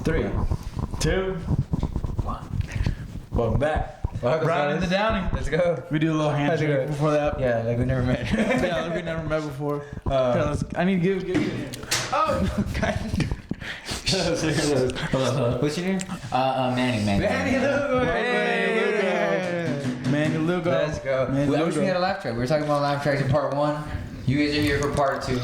3, 2, 1. Welcome back. Brian and the Downing. Let's go. We do a little handshake before that. Yeah, like we never met. Yeah, like we never met before. I need to give you a hand. Oh, God. What's your name? Manny. Manny Lugo. Manny Lugo. Let's go. I wish we had a laugh track. We were talking about laugh tracks in part 1. You guys are here for part 2.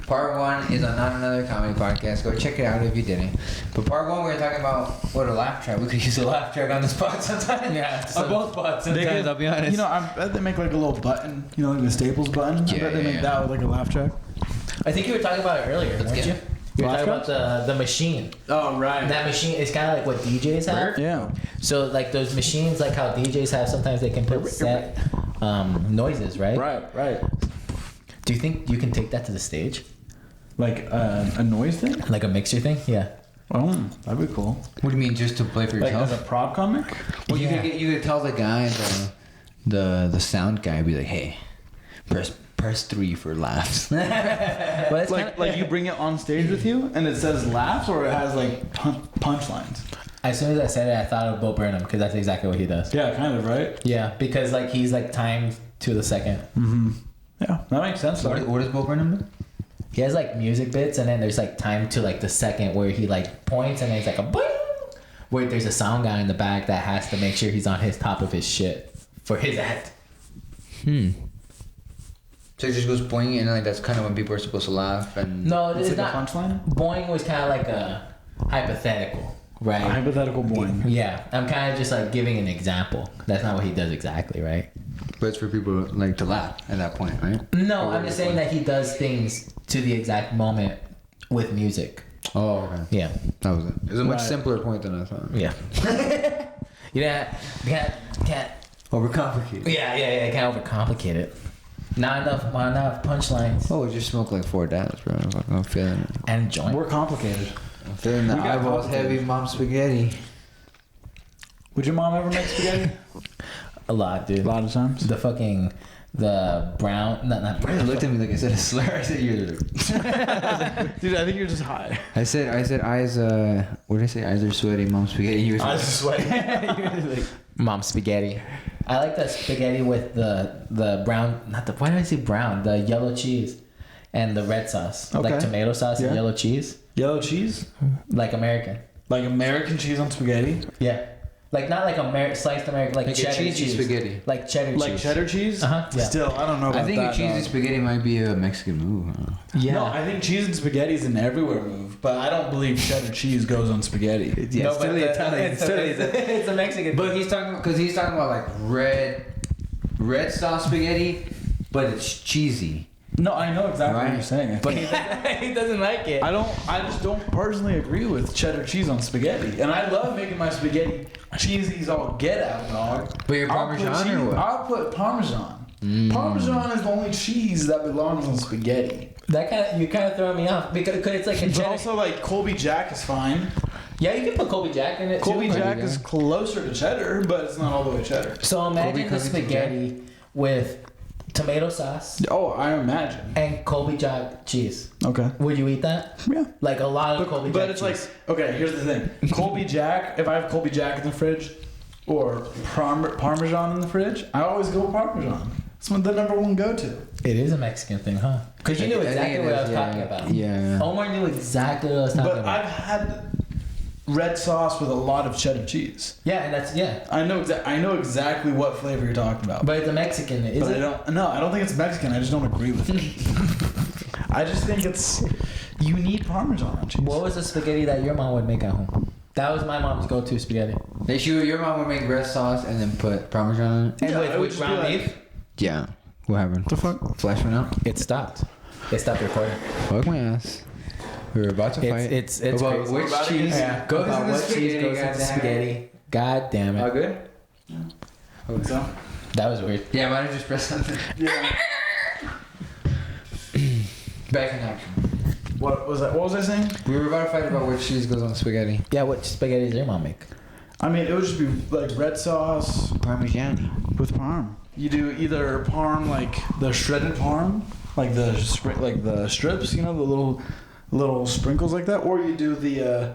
Part 1 is on Not Another Comedy Podcast. Go check it out if you didn't. But part 1, we were talking about what a laugh track. We could use a laugh track on the spot sometimes. Yeah, on both spots sometimes, I'll be honest. You know, I bet they make like a little button, you know, like the Staples button. I bet they make that with like a laugh track. I think you were talking about it earlier, weren't you? You were talking about the machine. Oh, right. That machine is kind of like what DJs have. Yeah. So like those machines, like how DJs have, sometimes they can put set noises, right? Right. Do you think you can take that to the stage? Like a noise thing? Like a mixer thing? Yeah. Oh, that'd be cool. What do you mean, just to play for Like yourself? as a prop comic? Well, you could tell the guy, the sound guy, be like, hey, press 3 for laughs. Well, Like you bring it on stage with you and it says laughs, or it has like punchlines? as soon as I said it, I thought of Bo Burnham because that's exactly what he does. Yeah, kind of, right? Yeah, because like he's like timed to the second. Mm-hmm. Yeah, that makes sense. What does Bo Burnham do? He has like music bits, and then there's like time to like the second where he like points, and then it's like a boing, where there's a sound guy in the back that has to make sure he's on his top of his shit for his act. So it just goes boing, and like that's kind of when people are supposed to laugh. And No, It's it's like not. a punchline? Boing was kind of like a hypothetical, right? Hypothetical boing. Yeah, I'm kind of just like giving an example. That's not what he does exactly, right? But it's for people like to laugh at that point, right? No, I'm just saying that he does things to the exact moment with music. Oh, okay. Yeah. That was it. It was a much Right. simpler point than I thought. Yeah. Can't. Overcomplicated. Yeah. Can't overcomplicate it. Not enough punchlines Oh, we just smoked like 4 dabs, bro. I'm feeling it. and joint. We're complicated. I'm feeling the We got eyeballs complicated. heavy mom spaghetti. Would your mom ever make spaghetti? A lot, dude. A lot of times. The brown, not You brown. looked at me like I said a slur. I said you're. Dude, I think you're just high. I said eyes. What did I say? Eyes are sweaty. Mom spaghetti. You were I was just sweating. Mom spaghetti. I like the spaghetti with the brown, why did I say brown? The yellow cheese and the red sauce. Okay. Like tomato sauce and Yeah. yellow cheese. Yellow cheese? Like American. Like American cheese on spaghetti? Yeah. Like not like sliced American, like Like a cheddar cheesy cheese. spaghetti. Like cheddar Like cheese. cheddar cheese? Uh-huh, yeah. Still, I don't know about I think that, a cheesy dog. spaghetti might be a Mexican move. Huh? Yeah. No, I think cheese and spaghetti is an everywhere move, but I don't believe cheddar cheese goes on spaghetti. Yeah, No, it's totally but Italian. It's a Mexican. But he's talking about like red sauce spaghetti, but it's cheesy. No, I know exactly what Right. you're saying. But he doesn't like it. I just don't personally agree with cheddar cheese on spaghetti. And I love making my spaghetti cheesies all get out, dog. But your I'll put Parmesan or what? I'll put Parmesan. Parmesan is the only cheese that belongs on spaghetti. You kind of throwing me off because it's like a But cheddar. also, like, Colby Jack is fine. Yeah, you can put Colby Jack in it Colby too. Jack is closer to cheddar, but it's not all the way cheddar. So imagine the Covington spaghetti with tomato sauce Oh, I imagine. and Colby Jack cheese. Okay. Would you eat that? Yeah. Like a lot of Colby Jack But it's cheese. like, okay, here's the thing. Colby Jack, if I have Colby Jack in the fridge or Parmesan in the fridge, I always go Parmesan. It's the number one go-to. It is a Mexican thing, huh? Because you knew I think exactly it what I is, was yeah. talking about. Yeah. Omar knew exactly what I was talking But about. I've had red sauce with a lot of cheddar cheese. Yeah, and that's I know exactly what flavor you're talking about. But it's a Mexican, is But it? I don't think it's Mexican. I just don't agree with it. I just think you need Parmesan on cheese. What was the spaghetti that your mom would make at home? That was my mom's go-to spaghetti. Your mom would make red sauce and then put Parmesan on it? And Yeah, it would with just be ground like- beef, Yeah. What happened? The fuck? Flash went out? it stopped. It stopped recording. Fuck my ass. We were about to fight. It's about crazy. which cheese Yeah, goes about in the what cheese spaghetti, goes in the goddamn it. spaghetti. God damn it. All good? So? That was weird. Yeah, might have just pressed something. Yeah. Back in action. What was that? What was I saying? We were about to fight about which cheese goes on spaghetti. Yeah, what spaghetti does your mom make? I mean, it would just be like red sauce Parmesan. with parm. You do either parm, like the shredded parm, like the strips, you know, the little sprinkles like that, or you do the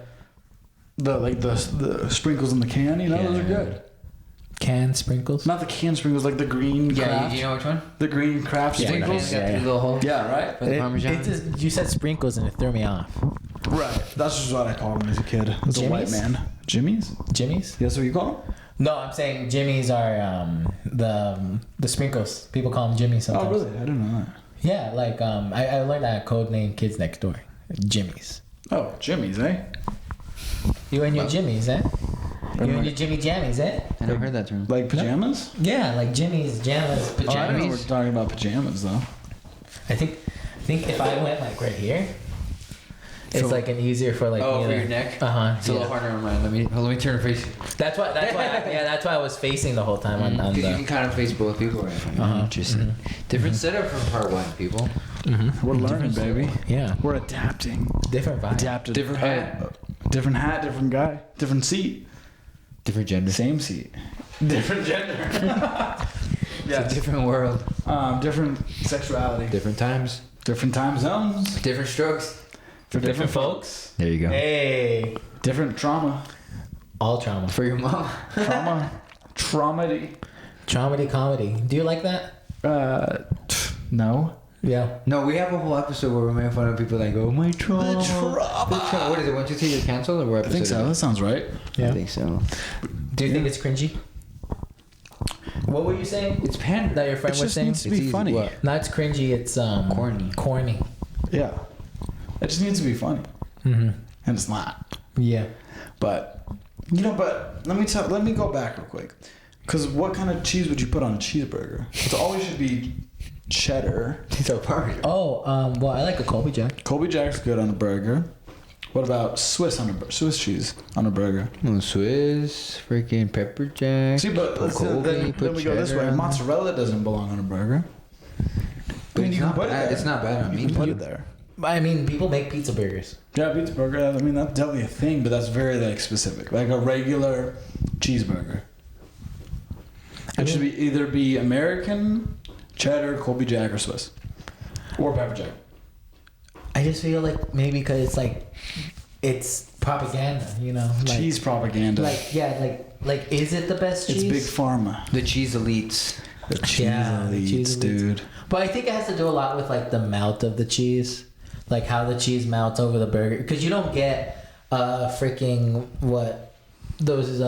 the sprinkles in the can. You know, those are good. Canned sprinkles. Not the canned sprinkles, like the green. Yeah, Kraft. you know which one? The green Kraft sprinkles. Got the little hole. Yeah, right. For the Parmesan. You said sprinkles and it threw me off. Right. That's just what I called them as a kid. As a white man. Jimmy's? Jimmy's? That's what you call them? No, I'm saying Jimmy's are the sprinkles. People call them Jimmy's sometimes. Oh, really? I didn't know that. Yeah, like I learned that code name Kids Next Door. Jimmy's. Oh, Jimmy's, eh? You and your Jimmy's, eh? You and your Jimmy Jammies, eh? I never heard that term. Like pajamas? Yeah, like Jimmy's, Jammas, Oh, I know we're pajamas. talking about pajamas, though. I think if I went like right here, it's So- like an easier for like. Oh, me for to- your neck? Uh-huh. It's a little harder on mine. Let me turn and face you. That's why. That's why I was facing the whole time on Because you can the. kind of face both people right now. Uh-huh. Interesting. Different setup from part one, people. Mm-hmm. We're learning, baby. Yeah. We're adapting. Different vibe. Adapted. Different hat. Different hat, different guy. Different seat. Different gender. Same seat. Different gender. It's a different world. Different sexuality. Different times. Different time zones. Different strokes. For different folks. There you go. Hey. Different trauma. All trauma. For your mom. Traumedy. Traumedy comedy. Do you like that? No. Yeah. No, we have a whole episode where we make fun of people that go, my trauma. The trauma. What is it? 1, 2, 3, you're canceled? Or what I think episode so. is That sounds right. it? Yeah. I think so. Do you think it's cringy? What were you saying? It's pandering. That your friend It was just saying? needs to It's be easy. funny. What? Not it's cringy. It's Corny. Corny. Yeah. It just needs to be funny. Mm-hmm. And it's not. Yeah. But let me go back real quick. Because what kind of cheese would you put on a cheeseburger? It always should be cheddar. It's a party. Oh, well, I like a Colby Jack. Colby Jack's good on a burger. What about Swiss cheese on a burger? Swiss, freaking pepper jack. See, but put Colby, then put we go this cheddar way. on. Mozzarella doesn't belong on a burger. But I mean, it's you can not put it bad. there. It's not bad on You me. can put it there. I mean, people make pizza burgers. Yeah, pizza burger. I mean, that's definitely a thing, but that's very like specific. Like a regular cheeseburger. It should either be American, cheddar, Colby Jack, or Swiss, or pepper jack. I just feel like maybe because it's propaganda, you know? Like, Cheese propaganda. like is it the best cheese? It's big pharma. The cheese elites. The cheese Yeah, the elites, cheese elites. dude. But I think it has to do a lot with like the melt of the cheese, like how the cheese melts over the burger. Because you don't get freaking what those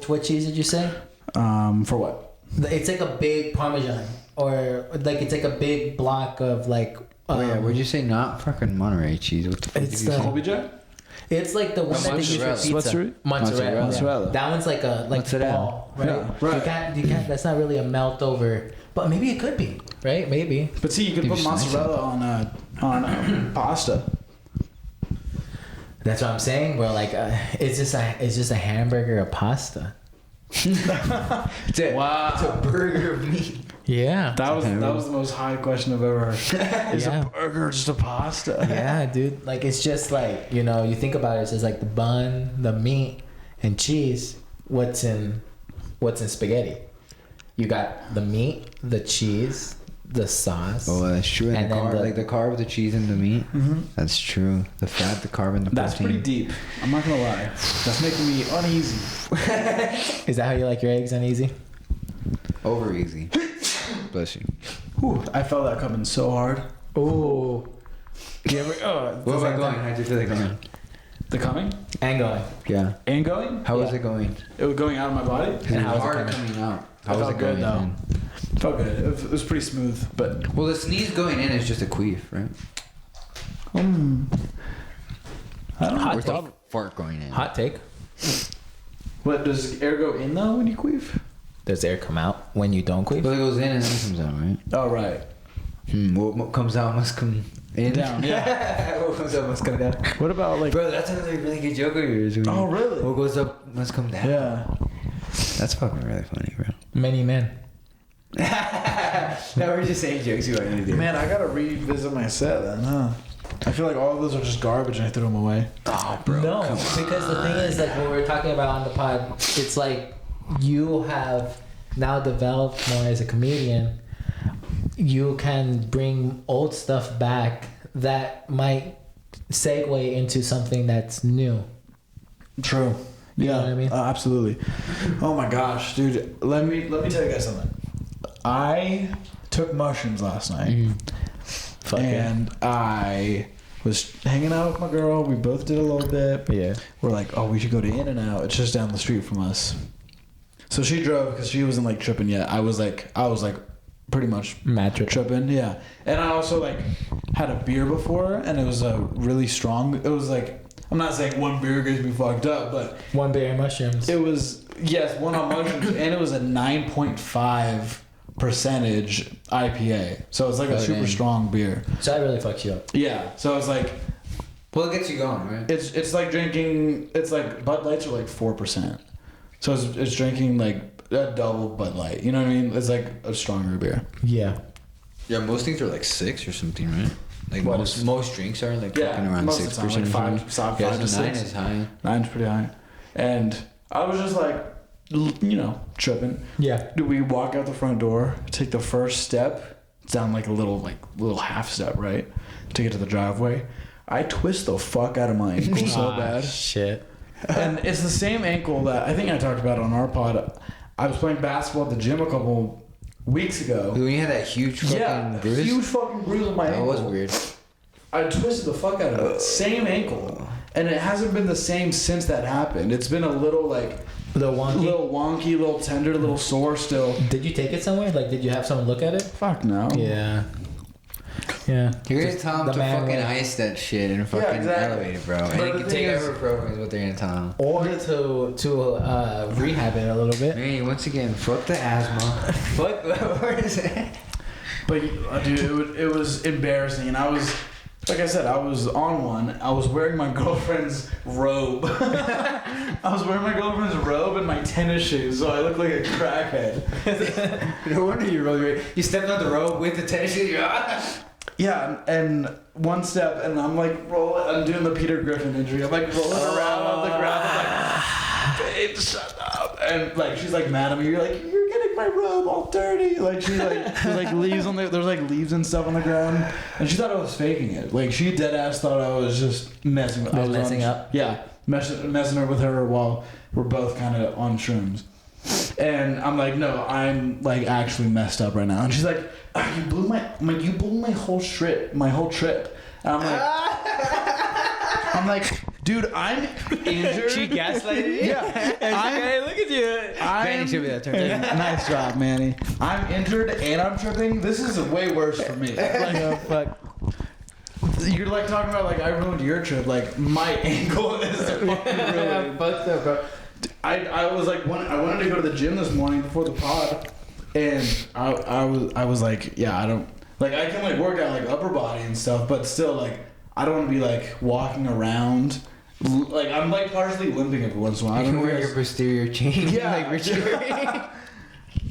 what cheese did you say? For what? It's like a big Parmesan, or like it's like a big block of like. Oh yeah, would you say not fucking Monterey cheese? What the fuck It's did you the- say? Colby Jack? It's like the one that they use for mozzarella. pizza. Mozzarella. Mozzarella. That one's like a Mozzarella. ball, right? Yeah, right. You can't. That's not really a melt over, but maybe it could be, right? Maybe. But see, you could Maybe put slice mozzarella on pasta. That's what I'm saying, bro. Like, it's just a hamburger of pasta. Wow. It's a burger of meat. Yeah. That was the most high question I've ever heard. Is Yeah. a burger just a pasta? Yeah, dude. Like, it's just like, you know, you think about it, it's just like the bun, the meat, and cheese. What's in spaghetti? You got the meat, the cheese, the sauce. Oh, that's true. And, And the then carb, like the carb, the cheese, and the meat. Mm-hmm. That's true. The fat, the carb, and the That's protein. pretty deep. I'm not gonna lie. That's making me uneasy. Is that how you like your eggs, uneasy? Over easy. Bless you. Whew, I felt that coming so hard. Ooh. You ever? What about going? How do you feel like going? The coming And going. Yeah. and going. How was Yeah. it going? It was going out of my body. It And how was was it hard coming out. I How was felt it good going? though. in? It felt good. It was pretty smooth, but Well, the sneeze going in is just a queef, right? I don't know. Hot Or take. the fart going in. Hot take. What does air go in though when you queef? Does air come out when you don't queef? Well, it goes in and then comes out, right? Oh right. What comes out must come in. Down. Yeah. What comes up must come down. What about like? Bro, that's another really good joke of yours. Oh really? What goes up must come down. Yeah. That's fucking really funny, bro. Many men. Now we're just saying jokes you want to do. Man, I gotta revisit my set then, huh? I feel like all of those are just garbage and I threw them away. Oh, bro. No, because the thing is, like, what we were talking about on the pod, it's like you have now developed more as a comedian. You can bring old stuff back that might segue into something that's new. True. You know Yeah, what I mean? absolutely. Oh my gosh, dude. Let me tell you guys something. I took mushrooms last night, Fuck and I was hanging out with my girl. We both did a little bit. yeah. We're like, oh, we should go to In-N-Out. It's just down the street from us. So she drove because she wasn't like tripping yet. I was like pretty much Mattress. tripping, yeah. And I also like had a beer before, and it was a really strong. It was like, I'm not saying one beer gets me fucked up, but One beer and mushrooms. it was, yes, one on mushrooms, and it was a 9.5 percentage IPA. So it's like a super strong beer. So that really fucks you up. Yeah. So it's like, Well, it gets you going, right? it's like drinking. It's like Bud Lights are like 4%. So it's drinking like a double Bud Light. You know what I mean? It's like a stronger beer. Yeah. Yeah, most things are like 6 or something, right? Like What? most drinks are like Yeah, fucking around most 6%. of the time, like five Yeah, to so 9 6. is high. 9's pretty high. And I was just like, you know, tripping. Yeah. Do we walk out the front door, take the first step, it's down like a little half step, right? To get to the driveway. I twist the fuck out of my ankle so bad. Shit. And it's the same ankle that I think I talked about on our pod. I was playing basketball at the gym a couple weeks ago. When you had that huge fucking bruise? huge fucking bruise on my That ankle. was weird. I twisted the fuck out of it. Same ankle. And it hasn't been the same since that happened. It's been a little like... Little wonky. little tender, little sore still. Did you take it somewhere? Like, did you have someone look at it? Fuck no. Yeah. Yeah. You're gonna tell them the to man fucking way. ice that shit and fucking exactly. elevate it, bro. But And you the can thing take is- ibuprofen is what they're gonna tell them. Or to rehab it a little bit. Man, once again, fuck the asthma. Fuck, where is it? But dude, it was embarrassing, and I was, like I said, I was on one. I was wearing my girlfriend's robe. I was wearing my girlfriend's robe and my tennis shoes, so I looked like a crackhead. No wonder you rolled. You stepped on the road with the tennis shoes. Yeah, and one step, and I'm like rolling. I'm doing the Peter Griffin injury. I'm like rolling around on the ground. I'm like, babe, shut up. And like she's like mad at me. You're getting my robe all dirty. Like she's like there's like leaves on there's like leaves and stuff on the ground, and she thought I was faking it. Like she dead ass thought I was just messing. I was messing up. Yeah, messing her with her while we're both kind of on shrooms. And I'm like, no, I'm like actually messed up right now. And she's like, oh, you blew my whole trip. And I'm like, dude, I'm injured. She gaslighted you? Yeah. Hey, look at you. Manny should be that turn. Nice job, Manny. I'm injured and I'm tripping. This is way worse for me. Like, Oh, fuck. you're like talking about like I ruined your trip. Like my ankle is fucking ruined. Fucked up, bro. I was like, I wanted to go to the gym this morning before the pod, and I was like, yeah, I don't like I can like work out like upper body and stuff, but still like I don't want to be like walking around like I'm like partially limping every once in a while. I You don't can know wear if your you posterior chain. Yeah. Like Richard.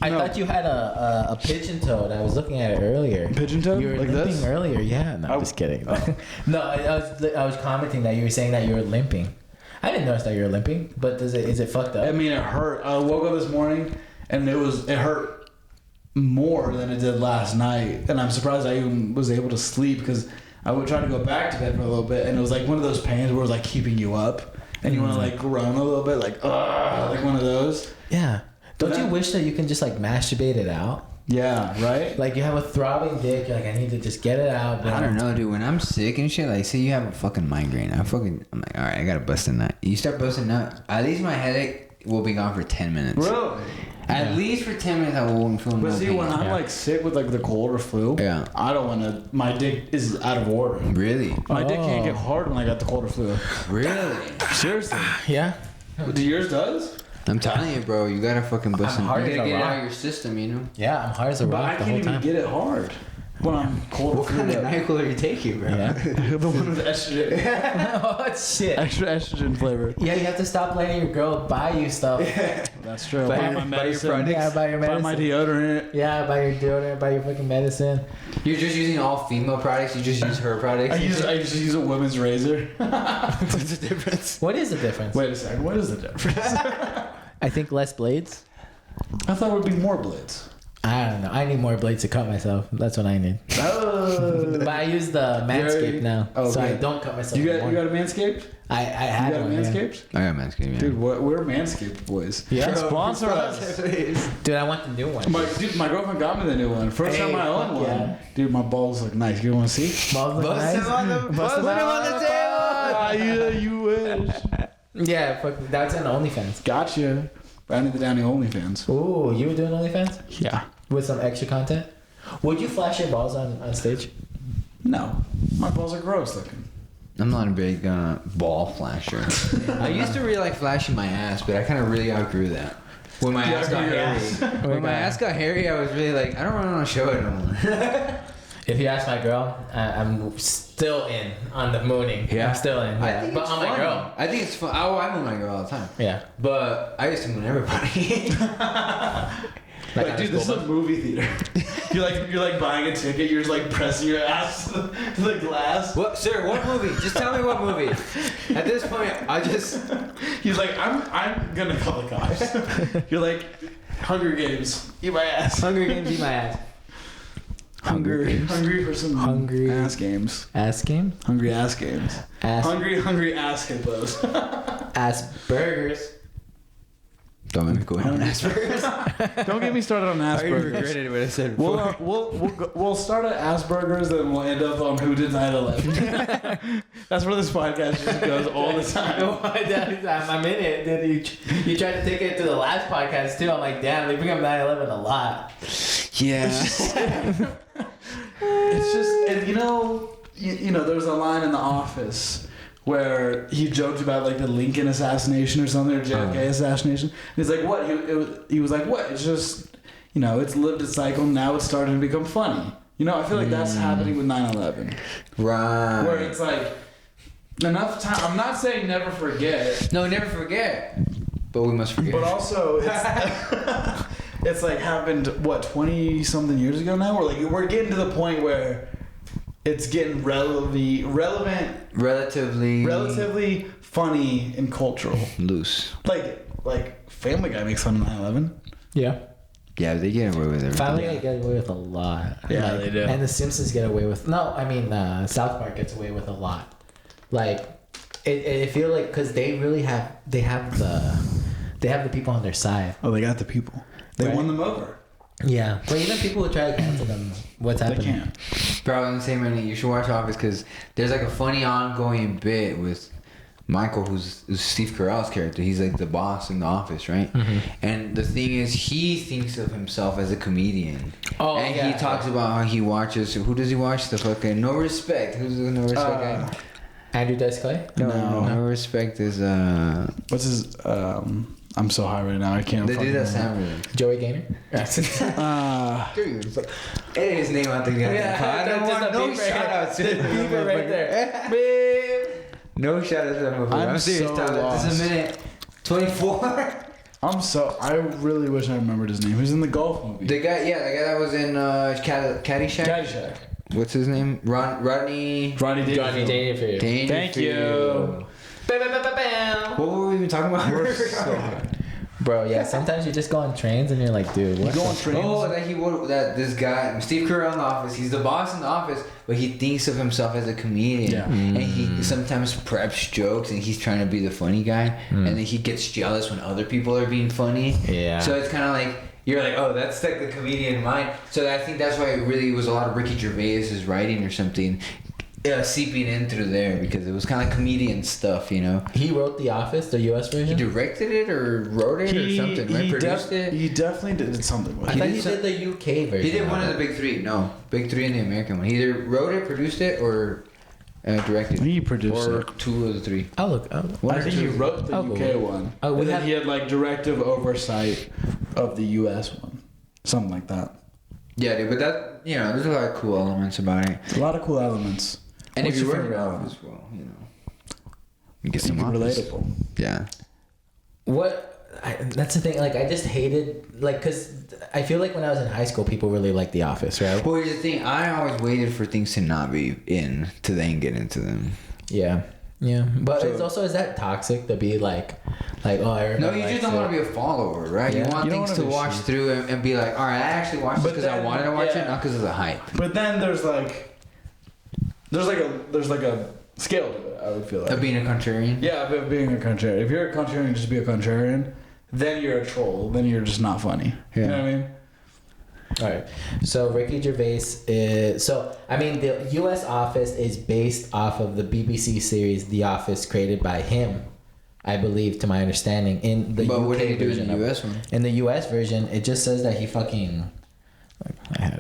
I No. thought you had a pigeon toed. I was looking at it earlier. Pigeon toed? You were Like limping this? earlier. Yeah. No, I'm just kidding. No, I was commenting that you were saying that you were limping. I didn't notice that you were limping, but is it fucked up? I mean, it hurt. I woke up this morning and it hurt more than it did last night, and I'm surprised I even was able to sleep because I would try to go back to bed for a little bit, and it was like one of those pains where it was like keeping you up, and you want to like groan a little bit, like like one of those. Yeah. Don't But you that- wish that you can just like masturbate it out? Yeah, right. Like you have a throbbing dick, you're like, I need to just get it out. But I don't know, dude. When I'm sick and shit, like, say you have a fucking migraine, I'm like, all right, I gotta bust a nut. You start busting a nut, at least my headache will be gone for 10 minutes. Really? At least for 10 minutes, I won't feel no But see, pain. when I'm like sick with like the cold or flu, Yeah. I don't want to. My dick is out of order. Really? My dick can't Oh. get hard when I got the cold or flu. Really? Seriously. Yeah. Do yours does? I'm telling you, bro, you gotta fucking bust I'm some. hard You as gotta a get it out rock. of your system, you know? Yeah, I'm hard as a But I rock the can't whole even time. get it hard when I'm cold or What flu. kind of NyQuil are you taking, bro? Yeah. The one with estrogen. Oh shit. Extra estrogen flavor. Yeah, you have to stop letting your girl buy you stuff. That's true. Buy Buy your- my buy your medicine. products. Yeah, buy your Buy medicine. my deodorant. Yeah, buy your deodorant, buy your fucking medicine. You're just using all female products. You just use her products. I just use a women's razor. What's the difference? What is the difference? Wait a second. What is the difference? I think less blades. I thought it would be more blades. I don't know. I need more blades to cut myself. That's what I need. Oh. But I use the Manscaped now, so I don't cut myself. You got anymore. a Manscaped? I had You got a one, Manscaped? I got Manscaped, yeah. Dude, we're Manscaped boys. Yeah. Sponsor us. Dude, I want the new one. My girlfriend got me the new one. First time I own one. yeah. Dude, my balls look nice. You want to see? Balls look nice. Bust him on the table! Yeah, you wish. Yeah, fuck, that's in OnlyFans. Gotcha. Brownie the Downy OnlyFans. Ooh, you were doing OnlyFans Yeah. with some extra content. Would you flash your balls on stage? No. My balls are gross looking. I'm not a big ball flasher. I used to really like flashing my ass, but I kind of really outgrew that. When my ass got hairy. When my ass got hairy, I was really like, I don't really want to show it anymore. If you ask my girl, I'm still in on the mooning. Yeah. I'm still in. I Yeah. think But it's on fun. my girl. I think it's fun. I moon my girl all the time. Yeah. But I used to moon everybody. Like, Like, dude, this is a movie theater. you're like buying a ticket. You're just like pressing your ass to the glass. What, sir? What movie? Just tell me what movie. At this point, I just. He's like, I'm gonna call the cops. You're like, Hunger Games. Eat my ass. Hunger Games, eat my ass. Hungry for some Hungry ass games. Ass game? Hungry ass games. Ass. Hungry ass hippos. Ass burgers. Don't make me go on Asperger's. Don't get me started on I already Asperger's. regretted what I said We'll, before. we'll start at Asperger's, then we'll end up on who did 9/11. That's where this podcast just goes all the time. I'm in it. Dude, you tried to take it to the last podcast too. I'm like, damn, they bring up 9/11 a lot. Yeah. It's just, and you know, there's a line in The Office where he joked about like the Lincoln assassination or something, or JFK assassination. And he's like, what? He was like, what? It's just, it's lived its cycle. Now it's starting to become funny. I feel like that's happening with 9/11. Right. Where it's like, enough time. I'm not saying never forget. No, never forget. But we must forget. But also, it's like happened, 20 something years ago now? We're getting to the point where it's getting relatively funny and cultural. Loose. Like Family Guy makes fun of 9/11. Yeah. Yeah, they get away with everything. Family Guy get away with a lot. Yeah, they do. And the Simpsons get away with South Park gets away with a lot. Like, I feel like because they really have the people on their side. Oh, they got the people. They Right. won them over. Yeah, but even people who try to cancel them, what's They happening? can't. Bro, I'm saying, man, you should watch Office because there's like a funny ongoing bit with Michael, who's Steve Carell's character. He's like the boss in the office, right? Mm-hmm. And the thing is, he thinks of himself as a comedian. Oh, and yeah, he talks about how he watches. Who does he watch? The fucking No Respect. Who's the No Respect guy? Andrew Dice Clay? No Respect is What's his? I'm so high right now. I can't. they did that fucking sound Joey Gaynor? Dude, edit his name out the goddamn Yeah, pod. I don't just want a no beep right shout outs to Just the beep it right there. Beep. No shout outs to that movie. I'm serious, so Tyler. This is lost. a minute 24. I really wish I remembered his name. Who's in the golf movie? The guy that was in Caddyshack. Caddyshack. What's his name? Rodney Johnny Johnny Dangerfield. Dangerfield. Thank you. What were we even talking about? We're so high. Bro, yeah, sometimes you just go on trains and you're like, dude, what? You go on trains. Oh, this guy, Steve Carell in the office. He's the boss in the office, but he thinks of himself as a comedian. Yeah. And he sometimes preps jokes, and he's trying to be the funny guy. And then he gets jealous when other people are being funny. Yeah. So it's kind of like you're like, oh, that's like the comedian mind. So I think that's why it really was a lot of Ricky Gervais's writing or something. Seeping in through there because it was kind of comedian stuff, He wrote The Office, the US He version? directed it or wrote it or something, right? Produced it. He definitely did something with I it. thought did he some- did the UK version. He did one of the big three. No, big three in the American one. He either wrote it, produced it, or directed. He produced or it. two of the three. I'll look. One I or think he two. wrote the Oh, UK cool. one. Oh, we and then have- he had directive oversight of the US one. Something like that. Yeah, dude, but that there's a lot of cool elements about it. A lot of cool elements. And What's if you your work in favorite the element? office, well, you get some Super office. relatable. Yeah. That's the thing. Like, I just hated, because I feel like when I was in high school, people really liked The Office, right? Well, here's the thing. I always waited for things to not be in to then get into them. Yeah. Yeah, but So- it's also, is that toxic to be like oh, everybody No, you likes just don't it. want to be a follower, right? Yeah. You want You don't things wanna to be watch shit. through and be like, all right, I actually watched this But because I then- wanted to watch yeah. it, not because of the hype. But then there's like a scale to it. I would feel like. Of being a contrarian. Yeah, of being a contrarian. If you're a contrarian, just be a contrarian. Then you're a troll. Then you're just not funny. You know what I mean? All right. So Ricky Gervais is the U.S. Office is based off of the BBC series The Office, created by him, I believe, to my understanding. In the But UK what did he do in version the of it. US one? In the U.S. version, it just says that he fucking.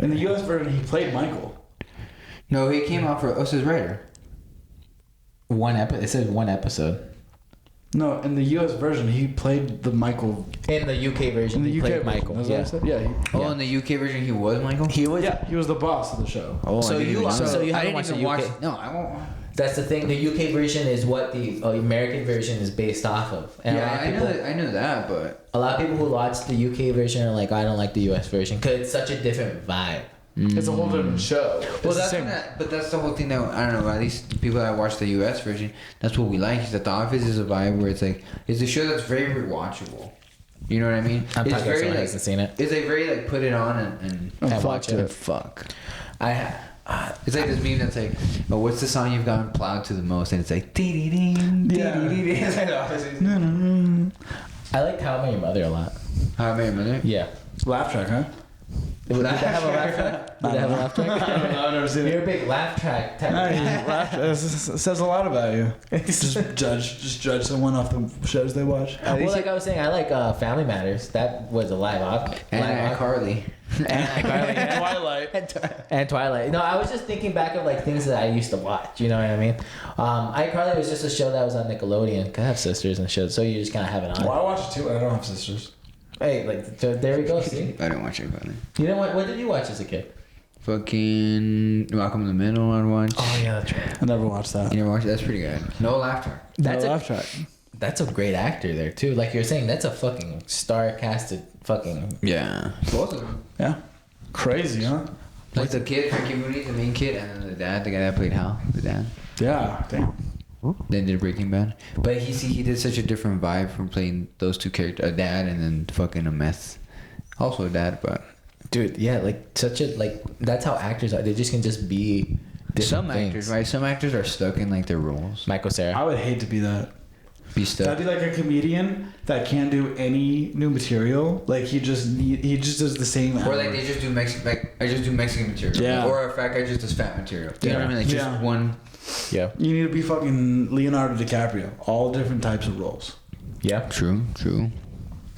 In the U.S. version, he played Michael. No, he came out for us as writer. It says one episode. No, in the U.S. version, he played the Michael. In the UK version, In the he UK played version, Michael. that's Yeah. what I said? Yeah. Oh, Yeah. in the UK version, he was Michael. He was. He was the boss of the show. Oh, So I didn't you- even know. so you I haven't didn't watched even the watch. UK? No, I won't. That's the thing. The UK version is what the American version is based off of. And Yeah, I knew that, but a lot of people who watch the UK version are like, I don't like the US version because it's such a different vibe. It's a whole different show. well, that's the whole thing that I don't know. At least the people that watch the U.S. version, that's what we like. Is that The Office is a vibe where it's a show that's very rewatchable. You know what I mean? I'm it's talking to very someone who like hasn't seen it. it's like very like put it on and And watch it. fuck. It's It's like this meme that's like, oh, what's the song you've gotten plowed to the most? And it's like, dee dee dee. Yeah. It's like The Office. No, no, no. I like How I Met Your Mother a lot. How I Met Your Mother. Yeah. Laugh track, huh? Did they have a laugh track? Did they have a laugh track? I don't know. I've never seen You're it. a big laugh track type No, of guy. laugh. It says a lot about you. Just judge someone off the shows they watch. Well, like I was saying, I like Family Matters. That was a live op. And Carly. And Twilight. and Twilight. No, I was just thinking back of like things that I used to watch. You know what I mean? iCarly was just a show that was on Nickelodeon. 'Cause I have sisters and shit, so you just kind of have it on. Well, I watch it too. I don't have sisters. Hey, like so there we go. See, I didn't watch it, but you didn't. What did you watch as a kid? fucking Malcolm in the Middle. I watched. Oh yeah, that's right. I never watched that. You never watched it? That's pretty good. No laugh track. That's No a laugh track. that's a great actor there too. Like you're saying, that's a fucking star-casted fucking. Yeah. Both of them. Yeah. Crazy, huh? Like the kid, Frankie Moody, the main kid, and then the dad, the guy that played Hal, the dad. Yeah. Damn. Then did Breaking Bad. But he did such a different vibe from playing those two characters, a dad and then fucking a meth. Also a dad, but Dude, yeah, like such a like. That's how actors are. They just can just be. some different actors, things. right? Some actors are stuck in like their roles. Michael Cera. I would hate to be that. Be I'd stuck. be like a comedian that can't do any new material. Like he just does the same. Or like hours. they just do I just do Mexican material. Yeah. Or a fat guy just does fat material. You know what I mean? Like just Yeah. one. Yeah. You need to be fucking Leonardo DiCaprio. All different types of roles. Yeah. True.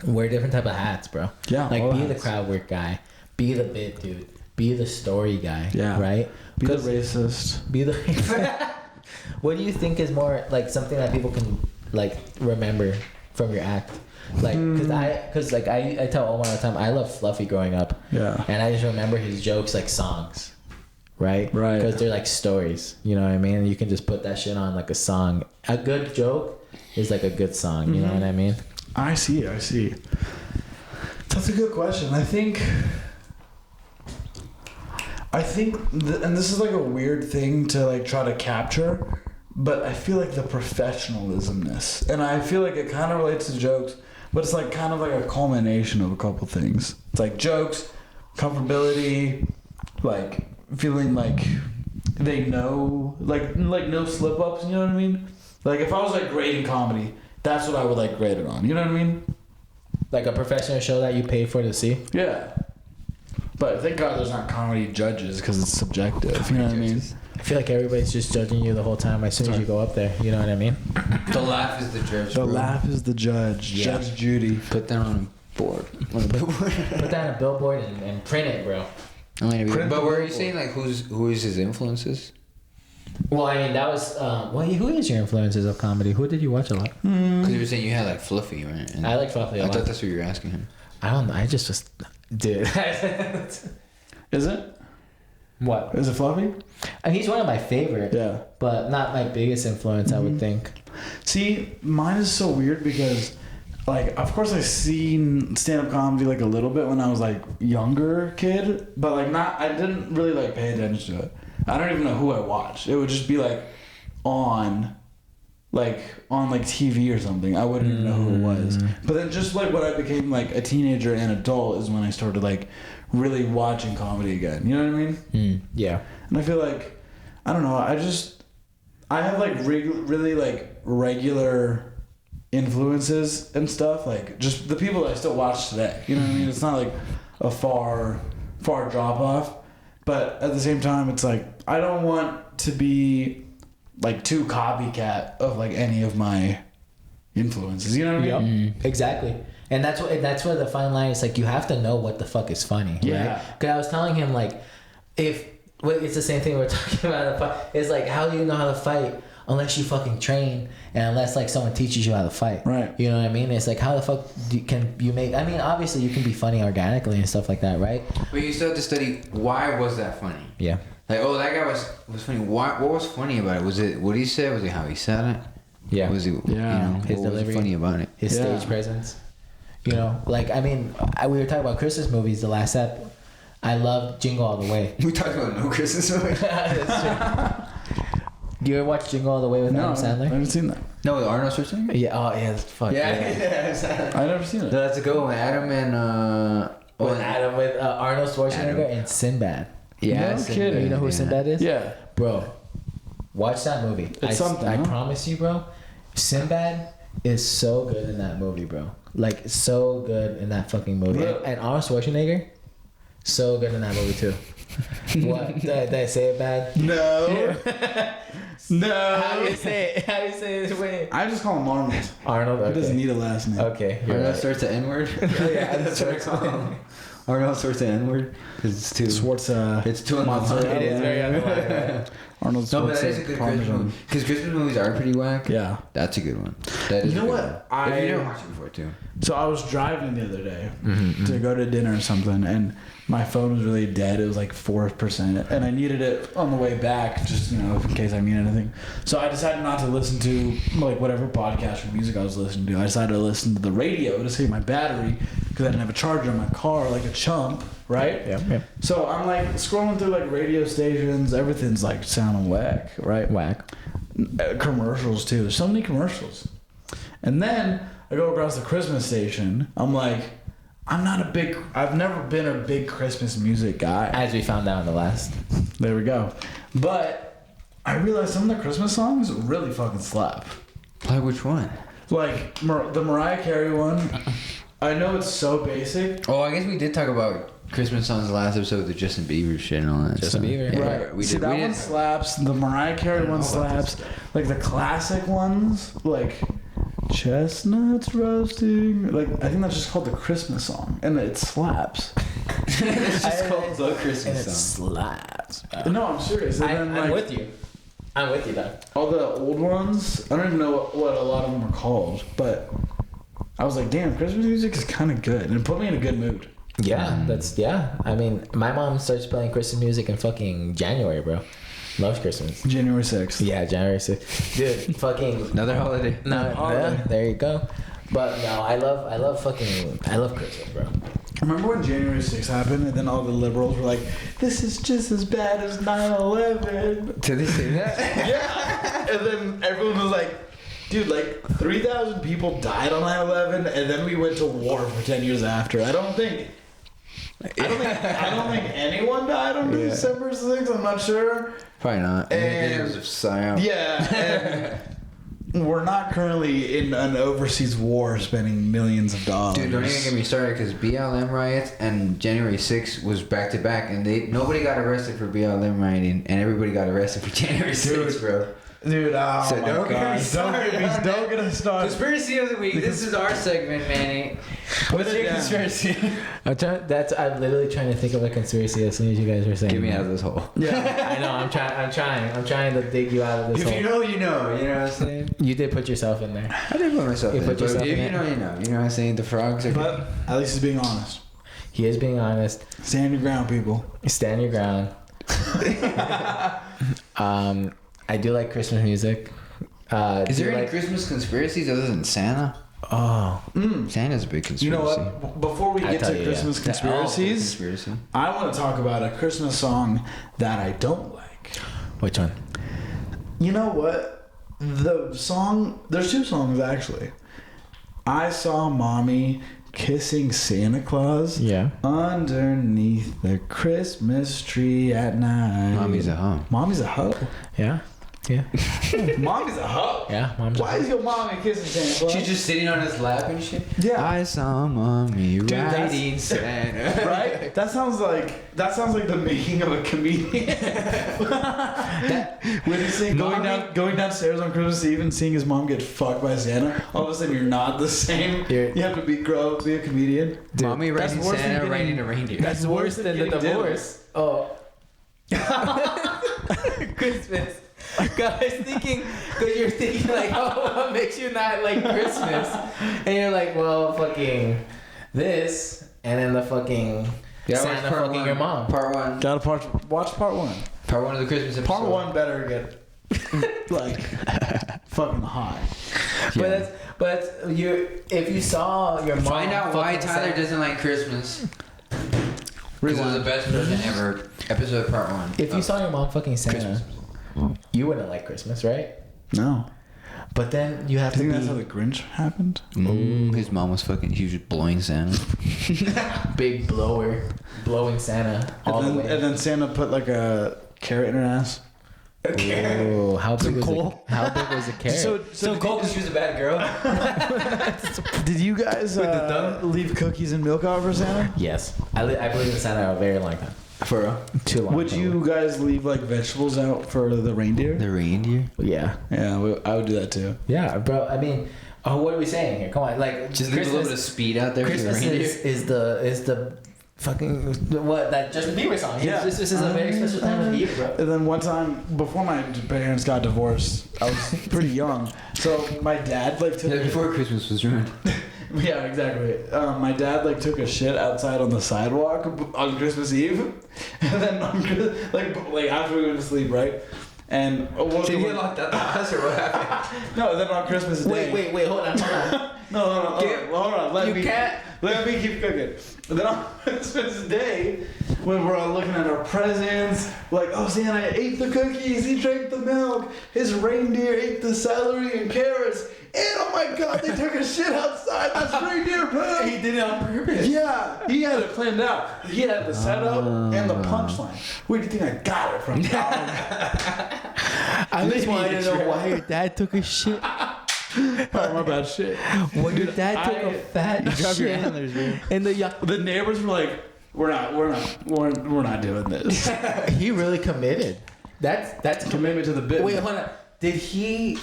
Wear different type of hats, bro. Yeah, Like all be hats. the crowd work guy. Be the bit dude. Be the story guy. Yeah. Right? Be the 'Cause- racist. Be the What do you think is more like something that people can like remember from your act? Like, cause I tell Omar all the time I love Fluffy growing up. Yeah. And I just remember his jokes like songs. Right? Right. Because they're like stories. You know what I mean? And you can just put that shit on like a song. A good joke is like a good song. You know what I mean? I see. That's a good question. I think, and this is like a weird thing to like try to capture, but I feel like the professionalismness, and I feel like it kind of relates to jokes, but it's like kind of like a culmination of a couple things. It's like jokes, comfortability, like feeling like they know, like no slip ups. You know what I mean? Like if I was like grading comedy, that's what I would like grade it on. You know what I mean? Like a professional show that you pay for to see. Yeah. But thank God there's not comedy judges because it's subjective. You know what I mean? I feel like everybody's just judging you the whole time as soon as you go up there. You know what I mean? The laugh is the judge. The bro. laugh is the judge. Yeah. Judge Judy. Put that on a board. On a billboard. Put that on a billboard and print it, bro. I mean, Print but the were you billboard. saying like who is his influences? Well, I mean, that was. Who is your influences of comedy? Who did you watch a lot? Because you were saying you had like Fluffy, right? And I like Fluffy a I lot. thought that's what you were asking him. I don't know. I just dude. Is it? What? Is it Fluffy? He's one of my favorite, Yeah. but not my biggest influence. I would think. See, mine is so weird because, like, of course I seen stand-up comedy like a little bit when I was like younger kid, but like not. I didn't really like pay attention to it. I don't even know who I watched. It would just be like on, like on like TV or something, I wouldn't even know who it was. But then just like when I became like a teenager and adult is when I started like really watching comedy again. You know what I mean? Yeah. And I feel like, I don't know, I have like really like regular influences and stuff, like just the people that I still watch today. You know what I mean? It's not like a far drop off, but at the same time, it's like I don't want to be like too copycat of like any of my influences. You know what I mean? Exactly. And that's where the fine line is. Like, you have to know what the fuck is funny. Yeah. Right? Because I was telling him, like, it's the same thing we're talking about. It's like, how do you know how to fight unless you fucking train and unless like someone teaches you how to fight? Right. You know what I mean? It's like, how the fuck can you make? I mean, obviously you can be funny organically and stuff like that, right? But you still have to study why was that funny. Yeah. Like, oh, that guy was funny. What was funny about it? Was it what he said? Was it how he said it? Yeah. Was it? Yeah. You know, His what delivery. was funny about it? His Yeah. stage presence. You know, like, I mean, we were talking about Christmas movies the last ep. I love Jingle All the Way. We talked about no Christmas movie. That's true. Do you ever watch Jingle All the Way with No, Adam I Sandler? haven't seen that. No, with Arnold Schwarzenegger. Yeah. Oh, yeah. Fuck. Yeah. I've never seen it. That's a good one. Adam and With Arnold Schwarzenegger and Sinbad. Yeah. No Sinbad, kidding. You know who yeah. Sinbad is? Yeah. Bro, watch that movie. It's something, I huh? promise you, bro. Sinbad is so good in that movie, bro. Like, so good in that fucking movie. Yeah. And Arnold Schwarzenegger, so good in that movie too. What? Did I say it bad? No. No. How do you say it? How do you say it? Wait. I just call him Arnold. Arnold. He Okay. doesn't need a last name. Okay. You're Arnold right. starts to N-word. Oh, yeah, that's what I call him. Arnold starts to N-word because it's too. Schwartz. It's too on the line. Mozzarella. It is very on the line, right? Arnold No, but Schwartz. that is a good Christmas movie. Because Christmas movies are pretty whack. Yeah. That's a good one. That is You a know good what? one. If you I- never watched it before too. So I was driving the other day to go to dinner or something, and my phone was really dead. It was like 4%, and I needed it on the way back, just in case I need anything. So I decided not to listen to like whatever podcast or music I was listening to. I decided to listen to the radio to save my battery because I didn't have a charger in my car, like a chump, right? Yeah. So I'm like scrolling through like radio stations. Everything's like sounding whack, right? Whack. Commercials too. There's so many commercials. And then I go across the Christmas station. I'm like, I've never been a big Christmas music guy. As we found out in the last. There we go. But I realized some of the Christmas songs really fucking slap. Like which one? Like the Mariah Carey one. I know it's so basic. Oh, I guess we did talk about Christmas songs last episode, the Justin Bieber shit and all that. Justin stuff. Bieber. Yeah, Right. We See, did. that we one did. slaps. The Mariah Carey one know about slaps. Like the classic ones, like Chestnuts Roasting. Like I think that's just called the Christmas song, and it slaps. It's just called the And Christmas it song. slaps. No, I'm serious. And then, I'm like, with you. I'm with you, dog. all the old ones, I don't even know what a lot of them are called, but I was like, damn, Christmas music is kind of good, and it put me in a good mood. Yeah, I mean, my mom starts playing Christmas music in fucking January, bro. Loves Christmas. January 6th. Yeah, January 6th. Dude, fucking. Another holiday. No, holiday. yeah, there you go. But no, I love Christmas, bro. Remember when January 6th happened, and then all the liberals were like, this is just as bad as 9/11. Did they say that? Yeah. And then everyone was like, dude, like 3,000 people died on 9/11, and then we went to war for 10 years after. I don't think anyone died on December 6th. I'm not sure. Probably not. And- It was a psyop. Yeah. And we're not currently in an overseas war spending millions of dollars. Dude, don't even get me started because BLM riots and January 6th was back to back, and nobody got arrested for BLM rioting, and everybody got arrested for January 6th, bro. Dude, oh So my don't get me God. started on that. Don't get us started. Conspiracy of the week. This is our segment, Manny. What's it your down. conspiracy? I'm literally trying to think of a conspiracy as soon as you guys were saying. Get me that. out of this hole. Yeah. I know. I'm trying to dig you out of this If hole. you know, you know. You know what I'm saying? You did put yourself in there. I did put myself You in put it, but yourself if in you it. know, you know. You know what I'm saying? The frogs are But at least he's being honest. He is being honest. Stand your ground, people. Stand your ground. I do like Christmas music. Is do there you any like- Christmas conspiracies other than Santa? Oh, Santa's a big conspiracy. You know what? Before we I get tell to you, Christmas Yeah. conspiracies, Conspiracy. I want to talk about a Christmas song that I don't like. which one? You know what? the song. There's two songs actually. I saw mommy kissing Santa Claus. Yeah. Underneath the Christmas tree at night. Mommy's a hoe. Mommy's a hoe. Yeah. Yeah. Mommy's a hoe. Yeah. Mom's. Why is your mommy kissing Santa Claus? She's just sitting on his lap and shit. Yeah. I saw mommy that's- riding Santa. Right? That sounds like the making of a comedian. When he's saying going downstairs on Christmas Eve and seeing his mom get fucked by Santa, all of a sudden you're not the same. You have to grow up, be a comedian. Dude, Mommy that's riding worse than Santa, getting- riding a reindeer. That's worse than the getting divorce. Oh. Christmas. God, I was thinking, because you're thinking like, oh, what makes you not like Christmas? And you're like, well, fucking this, and then the fucking Santa fucking your mom. Part one. Gotta watch part one. Part one of the Christmas episode. Part one better get like fucking hot. But if you saw your mom, Find out why fucking Tyler Santa- doesn't like Christmas. Because it was the best version ever. Episode part one. If you saw your mom fucking Santa, Christmas. you wouldn't like Christmas, right? No. But then you have I think to that's how the Grinch happened. His mom was fucking huge, blowing Santa. big blowing Santa all the way. And then Santa put like a carrot in her ass. Oh, how big was coal? How big was the carrot? So cold because she was a bad girl. Did you guys leave cookies and milk out for Santa? Yes, I believe in Santa a very long time. For real? Too long. Would you guys leave like vegetables out for the reindeer? The reindeer? Yeah. Yeah, I would do that too. Yeah, bro. I mean, what are we saying here? Come on, like Just leave a little bit of speed out there for the Christmas reindeer. is the fucking what that Justin Bieber song. Yeah. This is a very special time of the year, bro. And then one time before my parents got divorced, I was pretty young. So my dad like took Before Christmas was ruined. Yeah, exactly. My dad like took a shit outside on the sidewalk on Christmas Eve, and then like after we went to sleep, right? And Did you get locked out the house or what happened? no, then on Christmas Day. Wait, hold on. No, hold on. Let me keep cooking. And then on Christmas Day, when we're all looking at our presents, like, oh, Santa ate the cookies, he drank the milk, his reindeer ate the celery and carrots, and oh my God, they took a shit outside. That's reindeer poop. He did it on purpose. Yeah, he had it planned out. He had the setup and the punchline. Where do you think I got it from? I just wanted to know why your dad took a shit. Oh, my bad shit. When your dad took a fat shit, and The neighbors were like, we're not doing this. he really committed. That's Commitment to the bit. Wait, hold on. Did he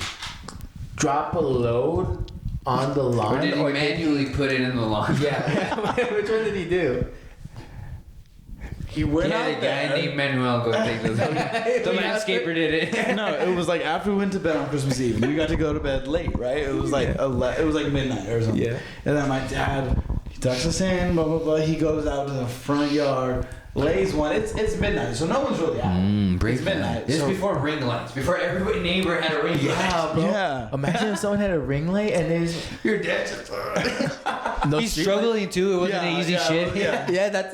drop a load on the lawn, Or did he manually put it in the lawn? Yeah. Which one did he do? He went Yeah, the out guy there. named Manuel go take those. The landscaper did it. No, it was like after we went to bed on Christmas Eve, and we got to go to bed late, right? It was like it was like midnight or something. Yeah. And then my dad, he tucks us in, blah blah blah. He goes out to the front yard, lays one. It's midnight, so no one's really out. Break It's midnight. This is so- before ring lights. Before every neighbor had a ring light. Yeah, bro. Yeah. Imagine if someone had a ring light and there's Your dad's no He's street struggling too. It wasn't an easy shit. Yeah. Yeah, that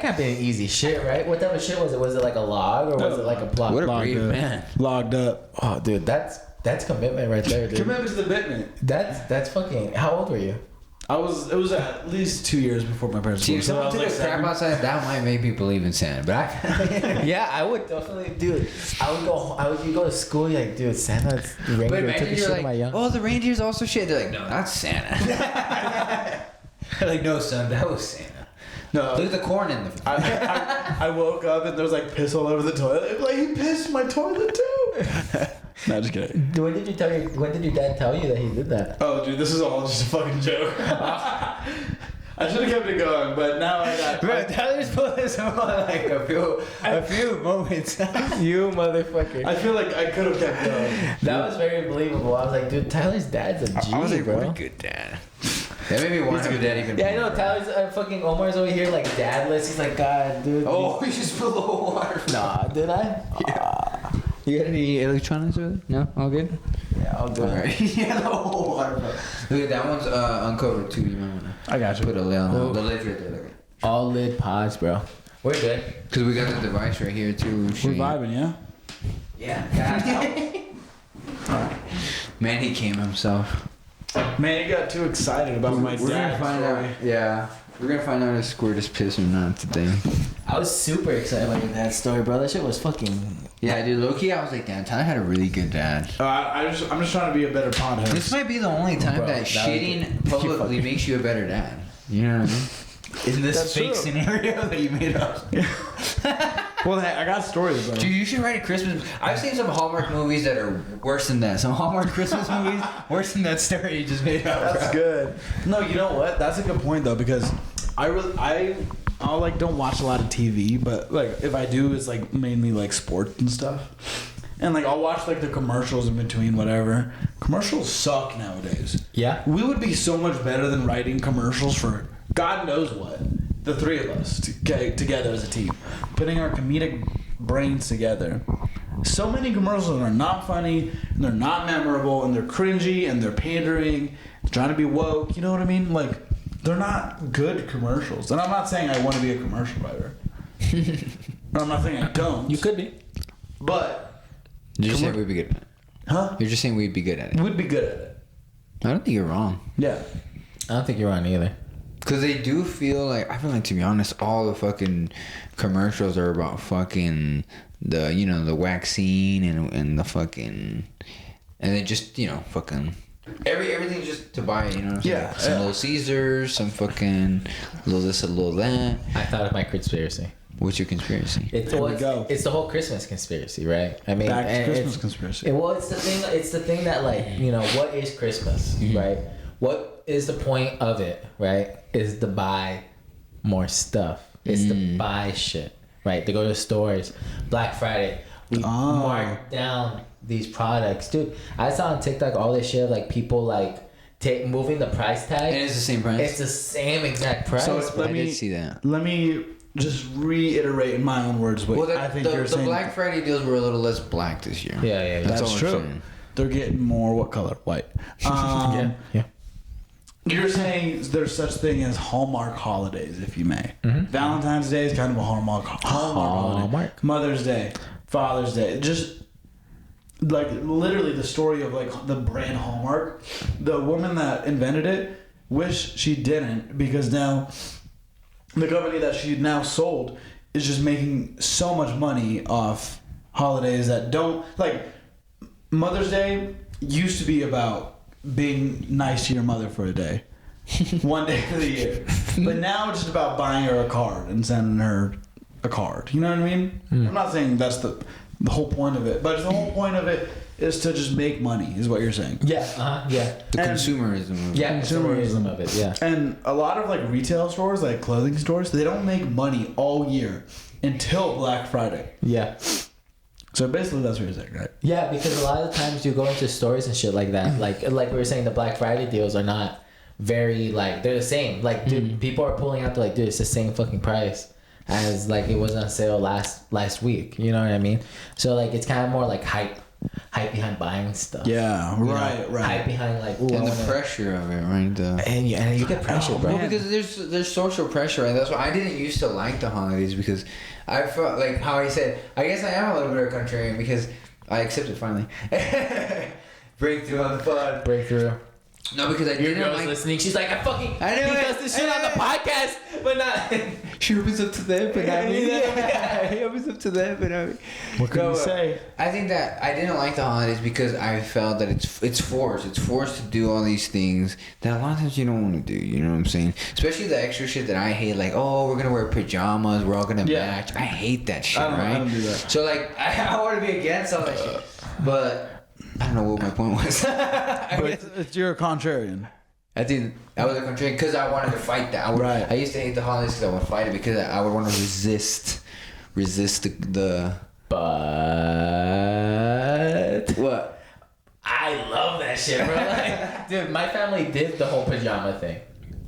can't be an easy shit, right? What type of shit was it? Was it like a log or was it like a plot? What a Logged brave up. man. Logged up. Oh, dude, that's commitment right there, dude. Commitment to the bitment. That's fucking. How old were you? It was at least 2 years before my parents See, if divorced. So I someone was took a like crap 7. outside, that might make me believe in Santa. But Yeah, I would definitely, dude. You go to school, you're like, dude, Santa's But reindeer took a imagine shit you're in my like, young. oh, the reindeer's also shit. They're like, no, that's Santa. They're like, no, son, that was Santa. No, Look at the corn in the. I woke up and there was like piss all over the toilet. Like he pissed my toilet too. No, just kidding. When did your dad tell you that he did that? Oh, dude, this is all just a fucking joke. I should have kept it going, but now I got. Bro, Tyler's pulling some like a few moments. You motherfucker. I feel like I could have kept going. That was very believable. I was like, dude, Tyler's dad's a G, I was like, bro. what a good dad. That made me want to have a dad even Yeah, I more. know. Tyler's fucking Omar's over here like dadless. He's like, God, dude. Oh, you just put a little water. Nah, did I? Yeah. You got any electronics with it? No? All good? Yeah, I'll do it. Alright. Yeah, the whole water. Look at that one's uncovered too. You might want to I got you. put a lid on the lid right there. Look at it. All lid pods, bro. We're good. Because we got the device right here too. We're vibing, yeah. Yeah. Man, he came himself. Man, you got too excited about my We're gonna dad find story. out. Yeah. We're gonna find out if Squirt is pissed or not today. I was super excited about your dad's story, bro. That shit was fucking. Yeah, dude, low-key, I was like, damn, Tyler had a really good dad. I'm just trying to be a better pothead. This might be the only time Bro, that that shitting publicly makes you a better dad. You know what I mean? In this That's fake true. scenario that you made up. Well, hey, I got stories, bro. Dude, you should write a Christmas. I've seen some Hallmark movies that are worse than that. Some Hallmark Christmas movies worse than that story you just made up. That's bro. good. No, you know what? That's a good point though, because I like don't watch a lot of TV, but like if I do, it's like mainly like sports and stuff. And like I'll watch like the commercials in between, whatever. Commercials suck nowadays. Yeah. We would be so much better than writing commercials for God knows what. The three of us together as a team, putting our comedic brains together. So many commercials are not funny, and they're not memorable, and they're cringy, and they're pandering, trying to be woke. You know what I mean? Like, they're not good commercials. And I'm not saying I want to be a commercial writer. I'm not saying I don't. You could be. But You're just saying we'd be good at it. huh? You're just saying we'd be good at it. We'd be good at it. I don't think you're wrong. Yeah. I don't think you're wrong either. Because they do feel like, I feel like, to be honest, all the fucking commercials are about fucking the, you know, the vaccine and the fucking, and they just, you know, fucking, everything's just to buy it, you know what I'm saying? Yeah, Some yeah. Little Caesars, some fucking little this, a little that. I thought of my conspiracy. What's your conspiracy? It's, Here well, we it's, go. it's the whole Christmas conspiracy, right? I mean, Back to and Christmas it's- conspiracy. Well, it's the thing. It's the thing that, like, you know, what is Christmas, right? What is the point of it, right? Is to buy more stuff. It's to buy shit, right? To go to stores. Black Friday, we mark down these products, dude. I saw on TikTok all this shit, like people like moving the price tag. And it's the same price? It's the same exact price. So bro. I did see that. Let me just reiterate in my own words what Well, I think the you're saying. Black Friday deals were a little less black this year. Yeah. That's all I'm true. saying. They're getting more what color? White. Yeah. You're saying there's such thing as Hallmark holidays, if you may. Valentine's Day is kind of a Hallmark holiday. Hallmark. Mother's Day, Father's Day, just like literally the story of like the brand Hallmark. The woman that invented it wish she didn't, because now the company that she now sold is just making so much money off holidays that don't like. Mother's Day used to be about being nice to your mother for a day, one day of the year, but now it's just about buying her a card and sending her a card. You know what I mean? I'm not saying that's the whole point of it, but the whole point of it is to just make money, is what you're saying. Yeah. Yeah. The And- consumerism. Of it. Yeah. Consumerism of it. Yeah. And a lot of like retail stores, like clothing stores, they don't make money all year until Black Friday. Yeah. So basically, that's what you're saying, right? Yeah, because a lot of times you go into stores and shit like that. Like we were saying, the Black Friday deals are not very like they're the same. Like, dude, people are pulling out like, dude, it's the same fucking price as like it was on sale last week. You know what I mean? So like it's kind of more like hype behind buying stuff. Yeah, You know? right. Hype behind like, ooh, I And the wanna- pressure of it, right? and you get pressure, bro. Well, because there's social pressure, and that's why I didn't used to like the holidays, because I felt like how I said, I guess I am a little bit of a contrarian because I accepted finally. Breakthrough on the pod. Breakthrough. No, because I Your didn't girl's like. listening. She's like, I knew he it. does this shit I on knew the it. podcast, but not. She opens up to them, but not me. He opens up to them, but not me. What can you say? I think that I didn't like the holidays because I felt that it's forced. It's forced to do all these things that a lot of times you don't want to do. You know what I'm saying? Especially the extra shit that I hate, like, oh, we're gonna wear pajamas, we're all gonna match. I hate that shit, I don't do that. So like, I want to be against all that shit, but I don't know what my point was. But you're a contrarian. I think I was a contrarian because I wanted to fight that. Right. I used to hate the holidays because I would fight it because I would want to resist the. But What? I love that shit, bro. Like, dude, my family did the whole pajama thing.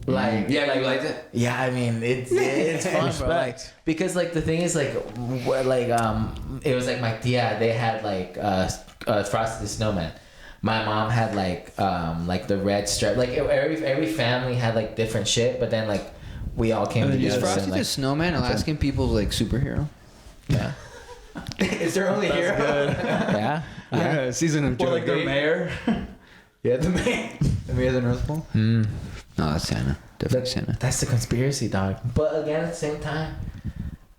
Like, Yeah, you liked it? Yeah, I mean, it's fun, bro. Like, Respect. because like the thing is like, it was like my tia. They had like Frosty the Snowman. My mom had like the red stripe. Like every family had like different shit, but then like we all came Is together. Is Frosty and, the like, Snowman Alaskan people's like superhero? yeah. Is their only hero? Good. Yeah. Season of Or like their mayor. Yeah, the mayor. The mayor of the North Pole? Mm. No, that's Santa. Definitely Santa. That's the conspiracy, dog. But again, at the same time,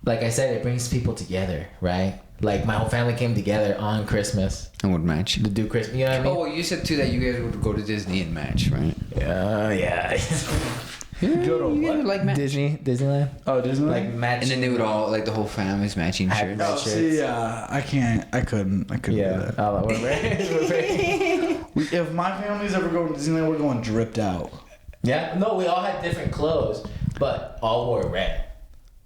like I said, it brings people together, right? Like my whole family came together on Christmas And would match. to do Christmas. You know what I mean? Oh, well, you said too that you guys would go to Disney and match, right? Yeah. Go to you guys what? would like match. Disneyland. Oh, Disneyland. Like match. And then they would all, like the whole family's matching Have shirts. no- Oh, see, I can't. I couldn't do Yeah. that. Oh, we're very. If my family's ever going to Disneyland, we're going dripped out. Yeah. No, we all had different clothes, but all wore red.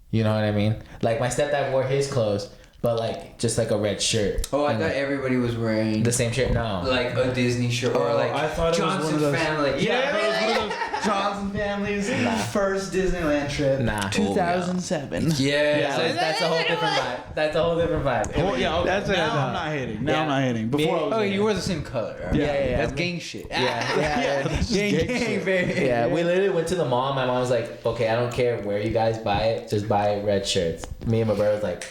You know what I mean? Like my stepdad wore his clothes, but like just like a red shirt. Oh, I And, thought like, everybody was wearing the same shirt. No. like a Disney shirt or Oh, like I thought it was Johnson one of those- family. Yeah, it was one of those Johnson family's first Disneyland trip. Nah. 2007. Yeah, That's a whole different vibe. That's a whole different vibe. Oh, yeah, okay. That's what I now thought. I'm not hating. Now Yeah. I'm not hating. Before I was Oh, hating. you were the same color. Right? Yeah. That's gang shit. Yeah. That's just Gang, gang gang, shit. baby. Yeah, we literally went to the mall. My mom was like, "Okay, I don't care where you guys buy it, just buy red shirts." Me and my brother was like,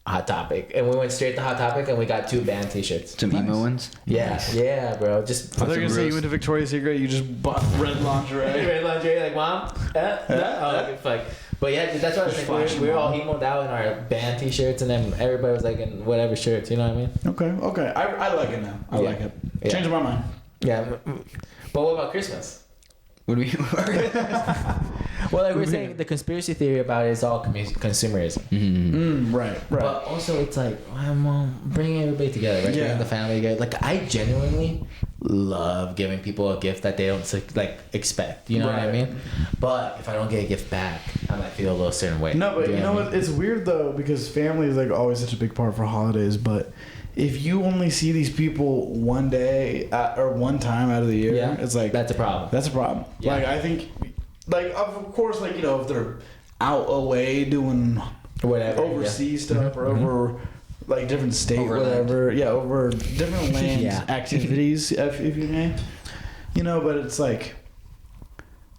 "Hot Topic," and we went straight to Hot Topic, and we got 2 band T-shirts. Some emo ones. Yeah, yeah, bro. Just I thought you were gonna say you roast. went to Victoria's Secret. You just bought red lingerie. red lingerie, like mom. Oh, good fuck. But yeah, dude, that's what I was Just saying. flash We were all mom. emoed out in our band T-shirts, and then everybody was like in whatever shirts. You know what I mean? Okay. I like it now. I Yeah. like it. Yeah. Changing my mind. Yeah. But what about Christmas? What do we? Well, like we're saying, the conspiracy theory about it is all consumerism. Right. But also, it's like, bringing everybody together, right? Yeah. Bringing the family together. Like, I genuinely love giving people a gift that they don't like expect. You know what I Right. mean? But if I don't get a gift back, I might feel a little certain way. No, but Do you know what I what? It's weird though because family is like always such a big part for holidays. But if you only see these people one day or one time out of the year, Yeah. it's like That's a problem. That's a problem. Yeah. Like I think, like of course, like if they're out away doing Whatever. overseas stuff or over like different state, Overland. whatever. Yeah, over different land Yeah. activities, if you may. But it's like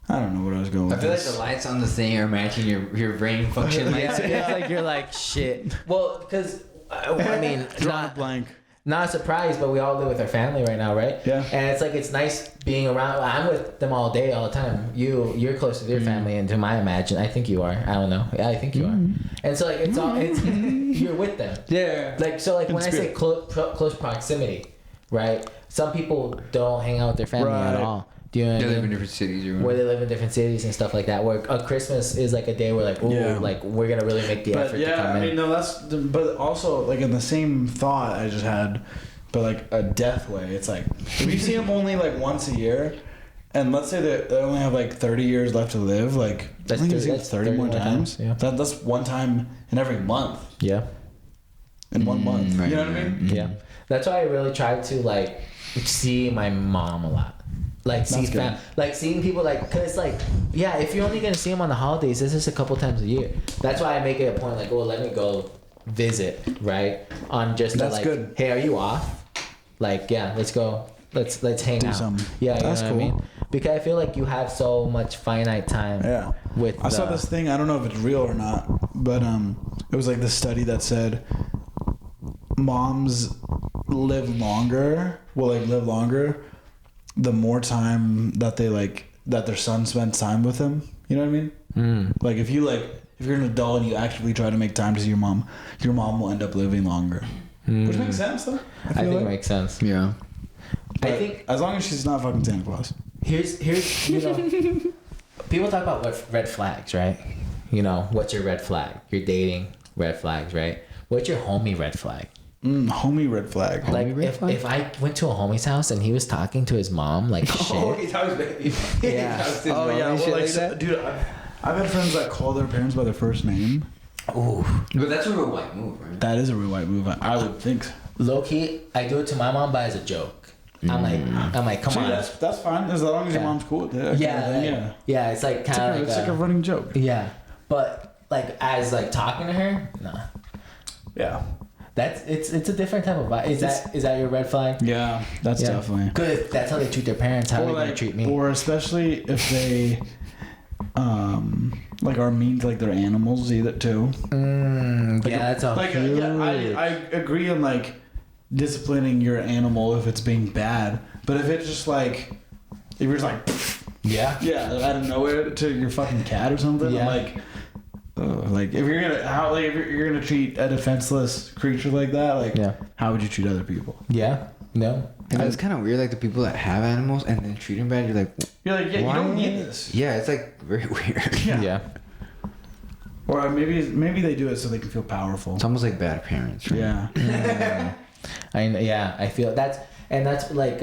I don't know what I was going I with. feel like this. the lights on the thing are matching your brain function lights. It's like you're like shit. Well, because I mean, Drawing a blank. not a surprise, but we all live with our family right now, right? Yeah. And it's like it's nice being around. I'm with them all day, all the time. You're close to your family, and to my imagine, I think you are. I don't know. Yeah, I think you are. And so like it's you're with them. Yeah. Like so like In when I say spirit. close proximity, right? Some people don't hang out with their family at Right. all. Do you know what They I live in mean? different cities or Where they live in different cities and stuff like that. Where a Christmas is like a day where like, ooh, Yeah. like we're gonna really make the But effort to yeah, come I in. mean, no, but also like in the same thought I just had, but like a death way. It's like if you see them only like once a year, and let's say they only have like 30 years left to live, like That's I think you 30 see that's 30 more 30 times. yeah. That's one time in every month. Yeah. In 1 month. right, You know what I right. mean? Yeah. That's why I really try to like see my mom a lot. Like see That's good. like seeing people like cause like yeah, if you're only gonna see them on the holidays, this is a couple times a year. That's why I make it a point like, oh, let me go visit, right? On just to, That's like, good. hey, are you off? Like, yeah, let's go. Let's hang Do out. something. Yeah, you That's know what I cool. mean? Because I feel like you have so much finite time. Yeah. With I saw the- this thing. I don't know if it's real or not, but it was like this study that said moms live longer. The more time that they that their son spends time with them. You know what I mean? Like if you're an adult and you actively try to make time to see your mom will end up living longer. Which makes sense though. I think it makes sense. Yeah. I But think as long as she's not fucking Santa Claus. here's you know people talk about what red flags, right? You know, what's your red flag? You're dating, red flags, right? What's your homie red flag? Homie red flag. Like red flag? if I went to a homie's house and he was talking to his mom like shit. he's always baby. Yeah. Oh yeah, well, like, dude, I've had friends that call their parents by their first name. Ooh. But that's a real white move, right? That is a real white move. I would think. So. Low key, I do it to my mom, but as a joke. I'm like, come See, on. that's fine as long as your Yeah. mom's cool with it. Yeah, like, yeah. yeah. It's like kind of like It's like a running joke. yeah, but like as like talking to her, nah. Yeah. That's it's a different type of vibe. Is that your red flag? Yeah, that's Yeah. definitely. Good. That's how they treat their parents. How Or they like, gonna treat me? or especially if they, like are mean to like their animals either too. Yeah, that's a Like huge. I agree on like disciplining your animal if it's being bad, But if it's just like, if you're just like, Yeah. out of nowhere to your fucking cat or something, Yeah. like if you're gonna treat a defenseless creature like that, like Yeah. how would you treat other people? Yeah. No. And it's kind of weird, like the people that have animals and then treat them bad. You're like, Yeah, you why? don't need this. Yeah, it's like very weird. Yeah. Or maybe they do it so they can feel powerful. It's almost like bad parents, right? Yeah. I feel that's like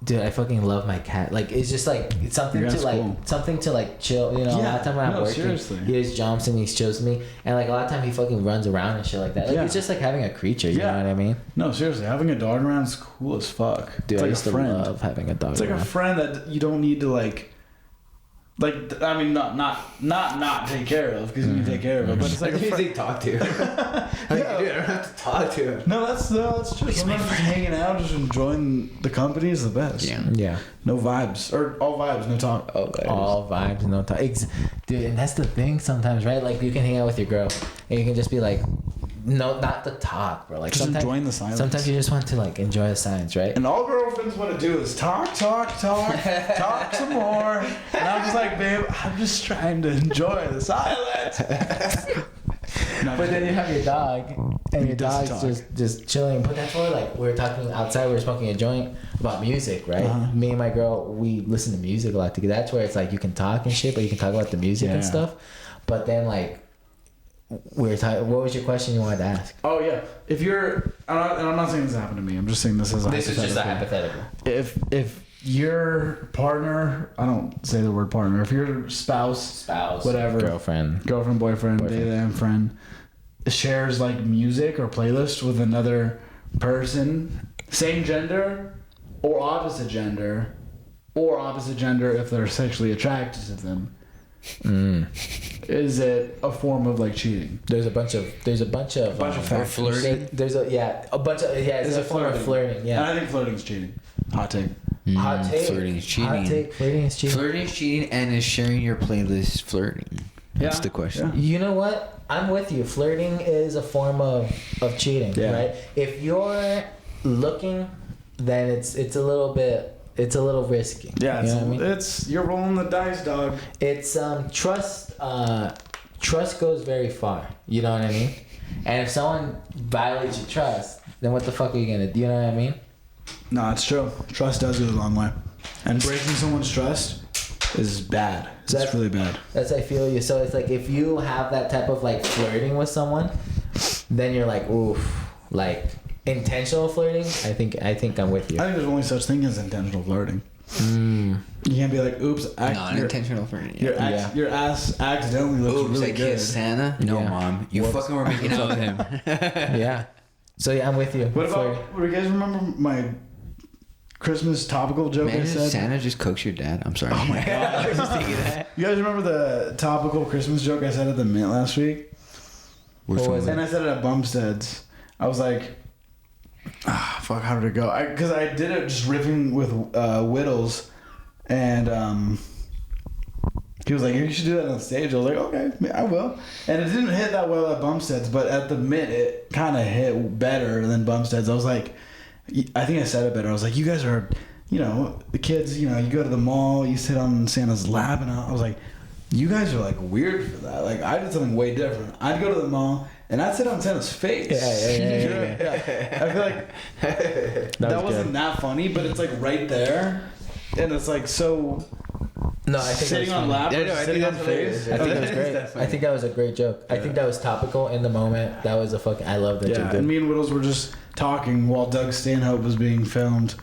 dude, I fucking love my cat. Like it's just like it's something Your to cat's like cool. something to like chill. You know, a lot of time when I'm working, seriously. he just jumps and he chills me, and like a lot of time he fucking runs around and shit like that. Like it's just like having a creature. You know what I mean? No, seriously, having a dog around is cool as fuck. Dude, it's I like used a friend. to love having a dog. It's like around. a friend that you don't need to like. I mean, not take care of because you can take care of it, but it's like a friend. to talk to. Like, dude, I don't have to talk to him. No, that's true. Sometimes just hanging out, just enjoying the company is the best. Yeah. No vibes or all vibes, no talk. All vibes, no talk. Dude, and that's the thing sometimes, right? Like you can hang out with your girl and you can just be like, no, not the talk, bro. Like Just sometimes, enjoying the silence. Sometimes you just want to like enjoy the silence, right? And all girlfriends want to do is talk some more. And I'm just like, babe, I'm just trying to enjoy the silence. But then you have your dog, and He your does dog's talk. just chilling. But that's why, like, we're talking outside, we're smoking a joint about music, right? Uh-huh. Me and my girl, we listen to music a lot together. That's where it's like you can talk and shit, but you can talk about the music and Yeah. stuff. But then, like, we're talking. What was your question you wanted to ask? Oh yeah, if you're, and I'm not saying this happened to me. I'm just saying this is a hypothetical. If your partner, I don't say the word partner. If your spouse, whatever, girlfriend, boyfriend, they friend, shares like music or playlist with another person, same gender or opposite gender if they're sexually attracted to them. Is it a form of like cheating? There's a bunch of factors. Flirting. There's a bunch of it's a form of flirting. Yeah. And I think flirting is cheating. Hot take. Hot take. Flirting is cheating. Hot take. Flirting is cheating. Flirting is cheating, and is sharing your playlist flirting? That's the question. Yeah. You know what? I'm with you. Flirting is a form of cheating, Yeah. right? If you're looking, then it's a little risky. Yeah, you know what I mean? it's you're rolling the dice, dog. It's trust goes very far. You know what I mean? And if someone violates your trust, then what the fuck are you gonna do? You know what I mean? No, it's true. Trust does go a long way, and breaking someone's trust is bad. It's really bad. That's I feel you. So it's like if you have that type of like flirting with someone, then you're like, oof, like intentional flirting. I think I'm with you. I think there's only such thing as intentional flirting. You can't be like, oops, Non-intentional flirting. Yeah. your ass accidentally looks Oops, really I good. kissed Santa? No, Yeah. Mom. You Whoops. fucking were making out with him. Yeah. So yeah, I'm with you. What Flirting. about? Do you guys remember my Christmas topical joke I Imagine said? Santa just coaxed your dad. I'm sorry. Oh my god! You guys remember the topical Christmas joke I said at the Mint last week? Which What one was was And it? I said it at Bumstead's. I was like, fuck, how did it go? Because I did it just riffing with Whittles, and he was like, you should do that on stage. I was like, okay, I will. And it didn't hit that well at Bumstead's, but at the Mint, it kind of hit better than Bumstead's. I was like, I think I said it better. I was like, you guys are, the kids, you go to the mall, you sit on Santa's lap, and I was like, you guys are like weird for that. Like I did something way different. I'd go to the mall and I'd sit on Santa's face. Yeah. I feel like that wasn't that funny, but it's like right there, and it's like so. No, I think Sitting that was on funny. lap, Yeah, no, or I sitting think on that's face. hilarious. I think that was That great. is funny. I think that was a great joke. I think that was topical in the moment. That was a fucking. I love that Yeah, joke. and me and Whittles were just talking while Doug Stanhope was being filmed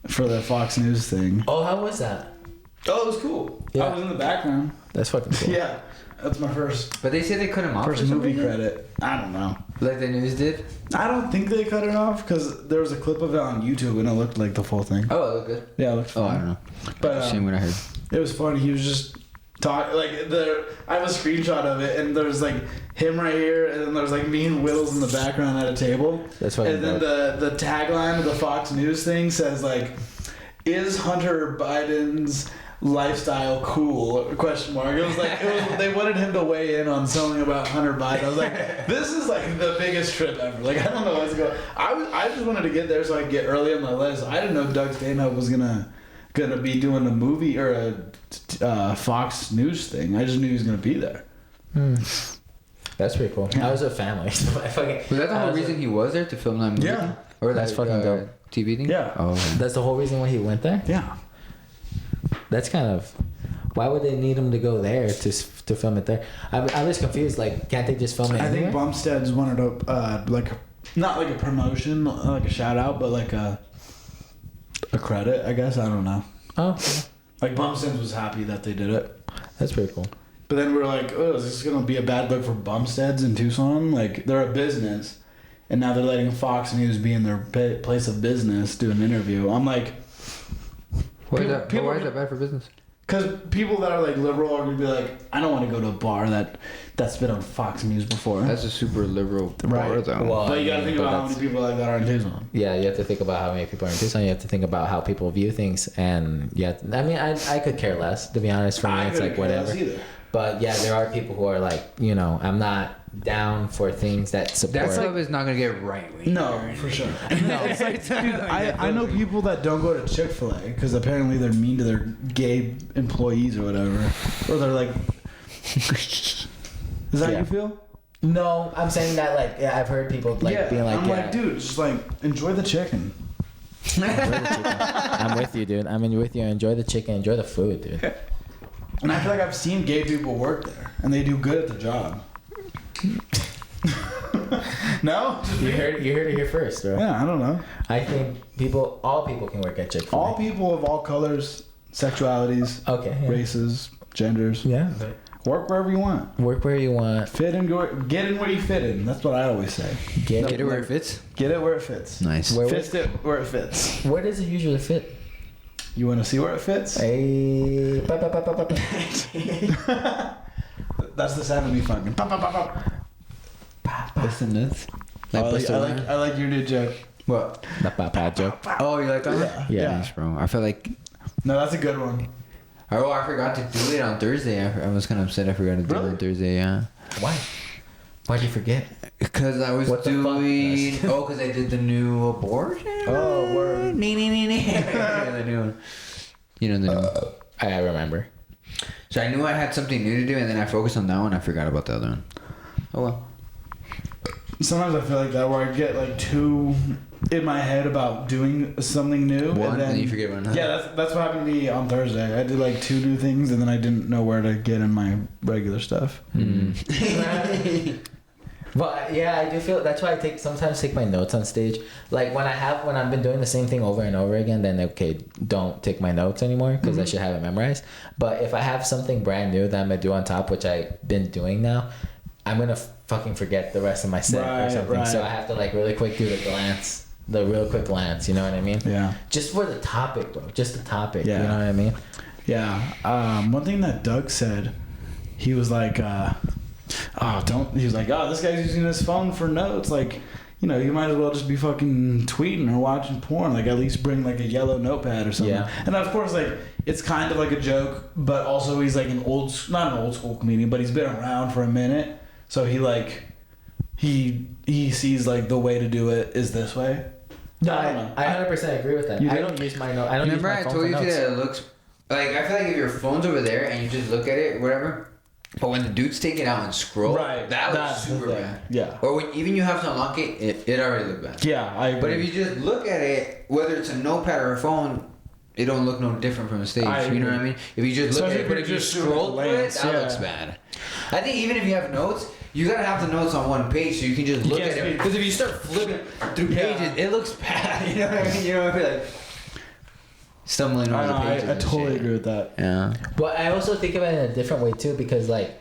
for the Fox News thing. Oh, how was that? Oh, it was cool. Yeah. I was in the background. That's fucking cool. Yeah, that's my first But they said they cut him off. first or movie something? credit. I don't know. Like the news did? I don't think they cut it off because there was a clip of it on YouTube and it looked like the full thing. Oh, it looked good. Yeah, it looked Oh, fun. I don't know. But Same what I heard. it was funny. He was just talking like there. I have a screenshot of it, and there's like him right here, and then there's like me and Whittles in the background at a table. That's fucking And then the tagline of the Fox News thing says like, "Is Hunter Biden's lifestyle cool question mark. It was like they wanted him to weigh in on something about Hunter Biden. I was like, this is like the biggest trip ever. Like, I don't know what's going. I just wanted to get there so I could get early on my list. I didn't know Doug Stanhope was gonna be doing a movie or a Fox News thing. I just knew he was gonna be there. That's pretty cool. I was with family. Was that the whole reason he was there, to film that movie? Yeah. Or That's that fucking dope. TV thing? Yeah. Oh, okay. That's the whole reason why he went there? Yeah. That's kind of... Why would they need him to go there to film it there? I was confused. Like, can't they just film it I anywhere? think Bumstead's wanted to not like a promotion, like a shout out, but like a credit, I guess. I don't know. Oh. Like Bumstead's was happy that they did it. That's pretty cool. But then we were like, oh, is this going to be a bad look for Bumsteads in Tucson? Like, they're a business, and now they're letting Fox News be in their place of business, do an interview. I'm like... Why is that bad for business? Because people that are, like, liberal are going to be like, I don't want to go to a bar that's been on Fox News before. That's a super liberal bar, Right. though. Well, But you got to think about how many people like that are in Tucson. Yeah, you have to think about how many people are in Tucson. You have to think about how people view things. And, yeah, I mean, I could care less, to be honest. For me, it's like, whatever. But yeah, there are people who are like, you know, I'm not down for things that support. That stuff is not gonna get right wing. No, for sure. It's like, dude, I know people that don't go to Chick-fil-A because apparently they're mean to their gay employees or whatever. Or they're like... Is that how you feel? No, I'm saying that, like, yeah, I've heard people like being like, I'm like, dude, just like, enjoy the chicken. enjoy the chicken. I'm with you, dude. I'm with you. Enjoy the chicken. Enjoy the food, dude. And I feel like I've seen gay people work there, and they do good at the job. No? You heard it here first, bro. Yeah, I don't know. I think all people can work at Chick-fil-A. All people of all colors, sexualities, Okay. Yeah. races, genders. Yeah. Work wherever you want. Work where you want. Get in where you fit in. That's what I always say. Get it where it fits. Get it where it fits. Nice. Fist it where it fits. Where does it usually fit? You want to see where it fits? Hey. That's the sound of me fucking. Pop, pop, pop, pop. Listen to this. I like your new joke. What? The papa joke. Oh, you like that? Yeah. Thanks, bro. I feel like... No, that's a good one. Oh, I forgot to do it on Thursday. I was kind of upset I forgot to do it on Thursday, yeah. Why? Why'd you forget? Because I was doing... Oh, because I did the new abortion? Oh, word. Yeah, the new one. You know, the new one. I remember. So I knew I had something new to do, and then I focused on that one. I forgot about the other one. Oh, well. Sometimes I feel like that, where I get like too in my head about doing something new, One, and then you forget one. Yeah, that's what happened to me on Thursday. I did like 2 new things, and then I didn't know where to get in my regular stuff. But yeah, I do feel that's why I sometimes take my notes on stage. Like when I've been doing the same thing over and over again, then okay, don't take my notes anymore because I should have it memorized. But if I have something brand new that I'm gonna do on top, which I've been doing now, I'm gonna fucking forget the rest of my set or something. Right. So I have to like really quick do the real quick glance. You know what I mean? Yeah. Just for the topic, bro. Just the topic. Yeah. You know what I mean? Yeah. One thing that Doug said, he was like, he was like, this guy's using his phone for notes. Like, you know, you might as well just be fucking tweeting or watching porn. Like, at least bring like a yellow notepad or something. Yeah. And of course, like, it's kind of like a joke, but also he's like not an old school comedian, but he's been around for a minute. So he like, he sees like the way to do it is this way. No, I 100% agree with that. I don't use my note. I don't Remember use my phone I told you for notes. that it looks like, I feel like if your phone's over there and you just look at it, whatever. But when the dudes take it out and scroll, that looks super bad. Yeah. Or when even you have to unlock it, it already looked bad. Yeah, I agree. But if you just look at it, whether it's a notepad or a phone, it don't look no different from a stage. You know what I mean? If you just look at it, but if you scroll through it, that looks bad. I think even if you have notes, you gotta have the notes on one page so you can just look at it. Because if you start flipping through pages, it looks bad. You know what I mean? You know what I mean? Like stumbling over the pages. I totally agree with that. Yeah. But I also think of it in a different way too, because like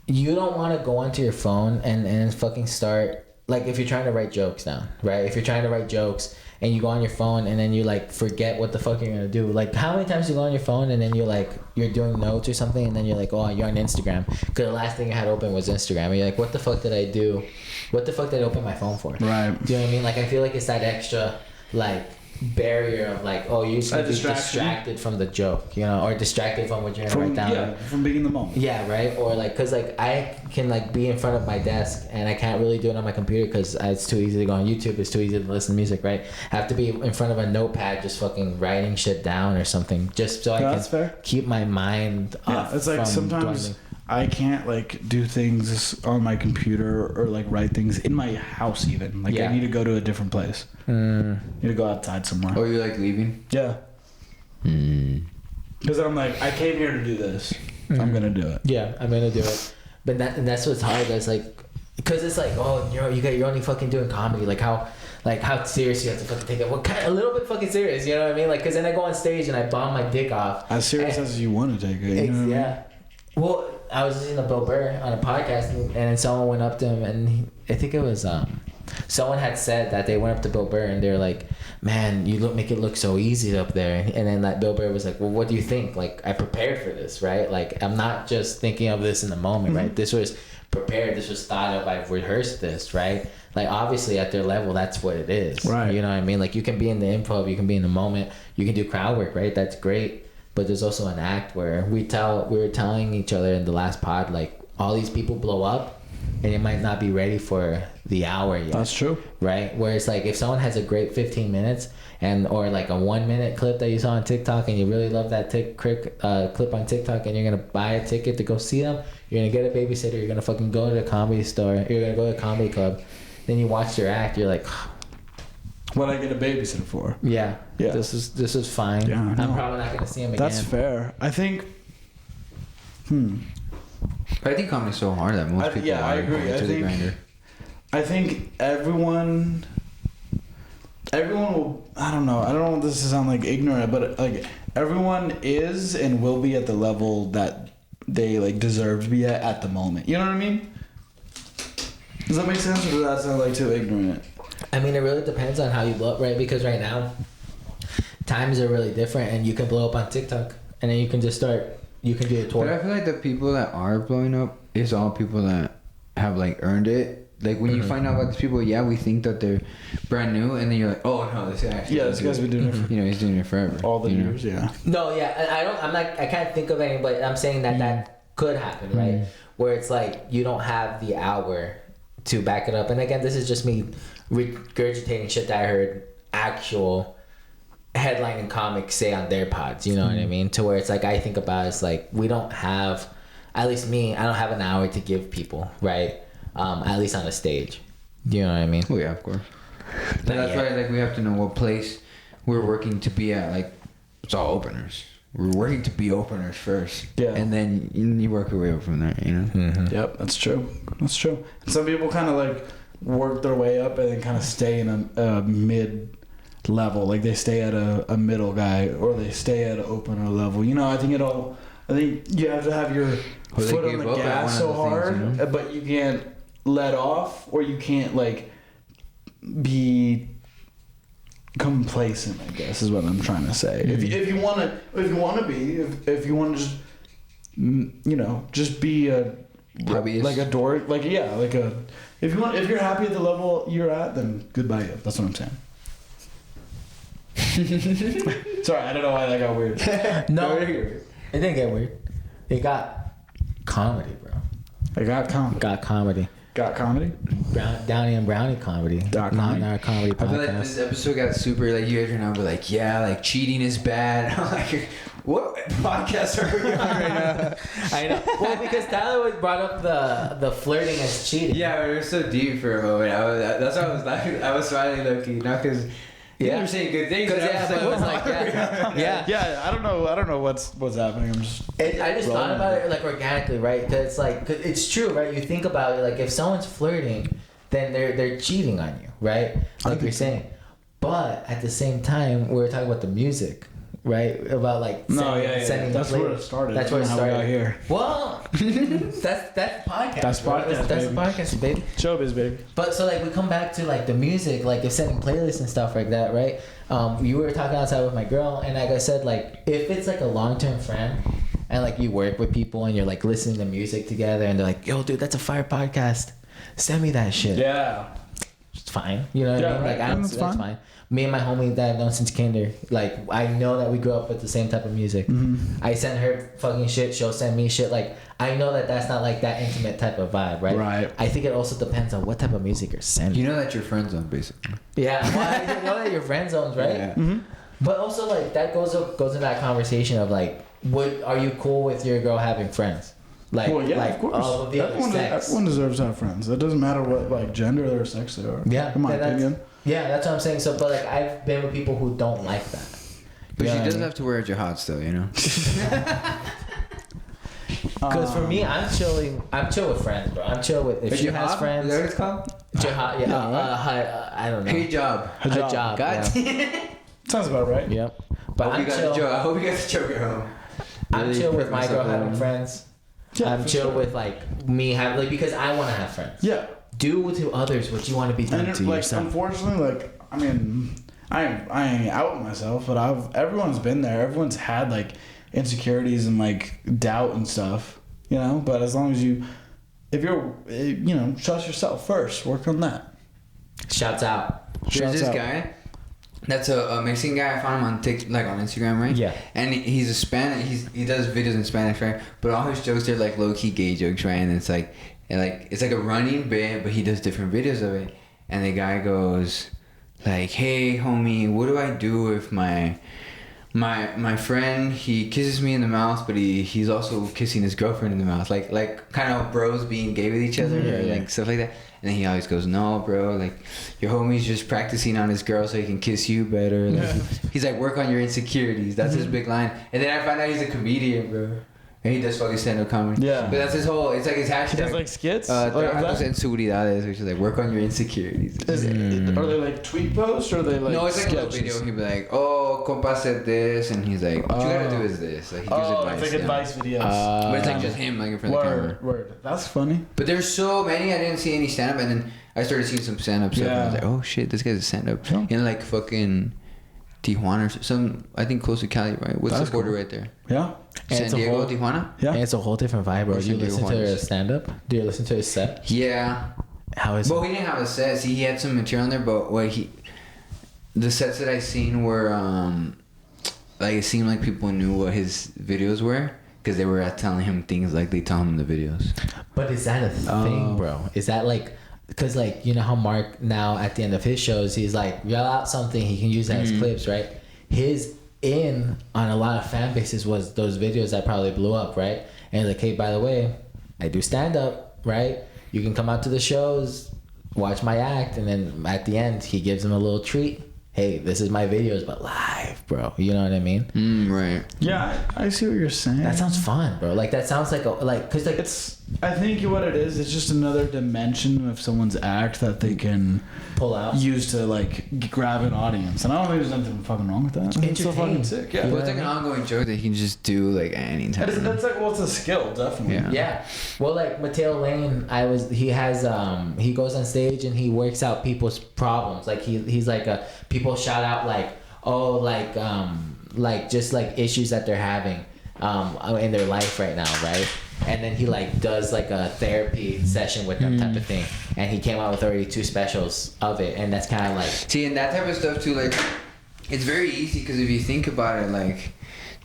you don't want to go onto your phone and fucking start, like, if you're trying to write jokes down, right? If you're trying to write jokes and you go on your phone and then you like forget what the fuck you're gonna do. Like, how many times you go on your phone and then you're doing notes or something and then you're like, oh, you're on Instagram because the last thing you had open was Instagram and you're like, what the fuck did I do? What the fuck did I open my phone for? Right. Do you know what I mean? Like, I feel like it's that extra like barrier of like, oh, you're just gonna be distracted from the joke, you know, or distracted from what you're gonna write down. Yeah, from being in the moment. Yeah, right. Or like, cause like I can like be in front of my desk and I can't really do it on my computer because it's too easy to go on YouTube. It's too easy to listen to music, right? I have to be in front of a notepad, just fucking writing shit down or something, just so I can keep my mind. Yeah, it's like sometimes. Dwelling. I can't like do things on my computer or like write things in my house even. Like I need to go to a different place. I need to go outside somewhere. Or you like leaving? Yeah. Because I'm like, I came here to do this. I'm gonna do it. Yeah, I'm gonna do it. But that's what's hard. That's like, because it's like, oh, you're only fucking doing comedy. Like how serious you have to fucking take it. What kind? A little bit fucking serious. You know what I mean? Like, because then I go on stage and I bomb my dick off. As serious as you want to take it. You know what I mean? Well, I was listening to Bill Burr on a podcast, and then someone went up to him, and I think it was someone had said that they went up to Bill Burr, and they're like, "Man, you make it look so easy up there." And then like Bill Burr was like, "Well, what do you think? Like, I prepared for this, right? Like, I'm not just thinking of this in the moment, right? This was prepared. This was thought of. I've rehearsed this, right? Like, obviously, at their level, that's what it is, right? You know what I mean? Like, you can be in the improv, you can be in the moment, you can do crowd work, right? That's great." But there's also an act where we were telling each other in the last pod, like, all these people blow up and it might not be ready for the hour yet. That's true. Right? Where it's like, if someone has a great 15 minutes or like a 1 minute clip that you saw on TikTok and you really love that clip on TikTok and you're going to buy a ticket to go see them, you're going to get a babysitter, you're going to fucking go to the comedy store, you're going to go to a comedy club, then you watch their act, you're like, what I get a babysitter for? Yeah. This is fine. Yeah, I'm probably not gonna see him again. That's fair. I think. I think comedy's so hard that most people. I agree. I think everyone will. I don't know. I don't want this to sound like ignorant, but like everyone is and will be at the level that they like deserve to be at the moment. You know what I mean? Does that make sense, or does that sound like too ignorant? I mean, it really depends on how you blow up, right? Because right now, times are really different, and you can blow up on TikTok, and then you can just you can do a tour. But I feel like the people that are blowing up is all people that have like earned it. Like when you find out about these people, we think that they're brand new, and then you're like, oh no, this guy's been doing it. He's doing it forever. All the years, yeah. No, I can't think of any, but I'm saying that could happen, right? Where it's like you don't have the hour to back it up, and again, this is just me regurgitating shit that I heard actual headlining comics say on their pods, you know what I mean? To where it's like, I think about it's like, we don't have, at least me, I don't have an hour to give people, right? At least on a stage. You know what I mean? Oh yeah, of course. That's why like we have to know what place we're working to be at. Like, it's all openers. We're working to be openers first. Yeah. And then you work your way up from there, you know? Yep, that's true. That's true. And some people kind of like work their way up and then kind of stay in a mid level. Like they stay at a middle guy or they stay at an opener level. You know, I think you have to have your foot on the gas so hard, things, you know? But you can't let off, or you can't like be complacent, I guess is what I'm trying to say. If you want to just, you know, just be a hobbyist, like a dork, like if you're happy at the level you're at, then goodbye. That's what I'm saying. Sorry, I don't know why that got weird. No, it didn't get weird. It got comedy, bro. It got comedy. Got comedy? Downey and Brownie comedy. Not our comedy podcast. I feel like this episode got super, like, you guys are now be like, yeah, like, cheating is bad. I'm like, what podcast are we on right now? I know. Well, because Tyler brought up the flirting as cheating. Yeah, it was so deep for a moment. That's why I was laughing. I was smiling low-key, not because... You were saying good things. Yeah. I don't know what's happening. I just thought about it like organically, right? Because cause it's true, right? You think about it, like if someone's flirting, then they're cheating on you, right? Like you're saying. But at the same time, we were talking about the music, right? About like sending. That's where it started. That's where it started. How we got here. Well, that's podcast. That's podcast. That's the podcast, baby. Showbiz, baby. But so like we come back to like the music, like if sending playlists and stuff like that, right? You were talking outside with my girl, and like I said, like if it's like a long-term friend, and like you work with people and you're like listening to music together, and they're like, "Yo, dude, that's a fire podcast. Send me that shit." Yeah. fine. You know what I mean? Like, that's that's fine. Me and my homie that I've known since kinder, like, I know that we grew up with the same type of music. Mm-hmm. I send her fucking shit, she'll send me shit. Like, I know that that's not like that intimate type of vibe, right? Right. I think it also depends on what type of music you're sending. You know that you're friend zone, basically. Yeah, well, I know that you're friend zones, right? Yeah. Mm-hmm. But also, like, that goes in that conversation of, like, are you cool with your girl having friends? Like, Well, yeah, like of course. all of the other sex. Everyone deserves to have friends. It doesn't matter what like gender or sex they are. Yeah, in my that's- opinion. Yeah, that's what I'm saying. So, but like, I've been with people who don't like that. But You know she what I does mean? have to wear a jihad still, you know? Because for me, I'm chill with friends, bro. I'm chill with if she has friends. Is that what it's called? Jihad, yeah. I don't know. Hijab. Hijab. God Yeah. damn. Sounds about right. Yep. But I I'm chill. hope you got the joke at home. I'm Really chill with put my girl myself having on. friends. Yeah, I'm for chill sure. with like me having like because I want to have friends. Yeah, Do to others what you want to be done and to like yourself. unfortunately, like I mean, I ain't out myself, but everyone's been there. Everyone's had like insecurities and like doubt and stuff, you know. But as long as if you're, you know, trust yourself first. Work on that. Shouts out. There's Shouts this out. guy. That's a Mexican guy. I found him on like on Instagram, right? Yeah. And he's a Spanish. He does videos in Spanish, right? But all his jokes are like low key gay jokes, right? And it's like a running bit, but he does different videos of it. And the guy goes like, "Hey, homie, what do I do if my friend, he kisses me in the mouth, but he's also kissing his girlfriend in the mouth, like kind of bros being gay with each other, or like stuff like that." And then he always goes, "No, bro, like your homie's just practicing on his girl so he can kiss you better." Like, he's like, "Work on your insecurities." That's his big line. And then I find out he's a comedian, bro. And he does fucking stand-up comedy. Yeah. But that's his whole, it's like his hashtag. He does like skits. Trabajos inseguridades, which is like, work on your insecurities. Are they like tweet posts or are they like No, it's like a little sketches? video. He'd be like, "Oh, compa said this," and he's like, "What you gotta do is this." Like he gives advice. it's like yeah. advice videos. But it's like just him like in front of the camera. Word. That's funny. But there's so many. I didn't see any stand up, and then I started seeing some stand up stuff. And I was Yeah. like, "Oh shit, this guy's a stand up." Yeah. In like fucking Tijuana or some, I think close to Cali, right? What's That's the border cool. right there? Yeah. And San it's a Diego, whole- Tijuana. Yeah. And it's a whole different vibe, bro. Or Do you San Diego listen to Juanes. his stand-up? Do you listen to his set? Yeah. How is Well, it? he didn't have a set. See, he had some material on there, but the sets that I seen were like it seemed like people knew what his videos were because they were telling him things like they tell him in the videos. But is that a thing, bro? Is that like... Because, like, you know how Mark now, at the end of his shows, he's like, yell out something, he can use that as clips, right? His in on a lot of fan bases was those videos that probably blew up, right? And he's like, hey, by the way, I do stand-up, right? You can come out to the shows, watch my act, and then at the end, he gives him a little treat. Hey, this is my videos, but live, bro. You know what I mean? Right. Yeah, I see what you're saying. That sounds fun, bro. Like, that sounds like... Because, like... I think what it is, it's just another dimension of someone's act that they can pull out. use to like grab an audience, and I don't think there's nothing fucking wrong with that. I think it's so fucking sick. Yeah, Well, it's like an ongoing joke that he can just do like anytime. that's like it's a skill, definitely. Yeah. Yeah. Well, like Mateo Lane, he goes on stage and he works out people's problems. Like he's like people shout out like just like issues that they're having in their life right now, right? And then he like does like a therapy session with them type of thing. And he came out with already 2 specials of it, and that's kind of like... See, and that type of stuff too, like, it's very easy because if you think about it, like,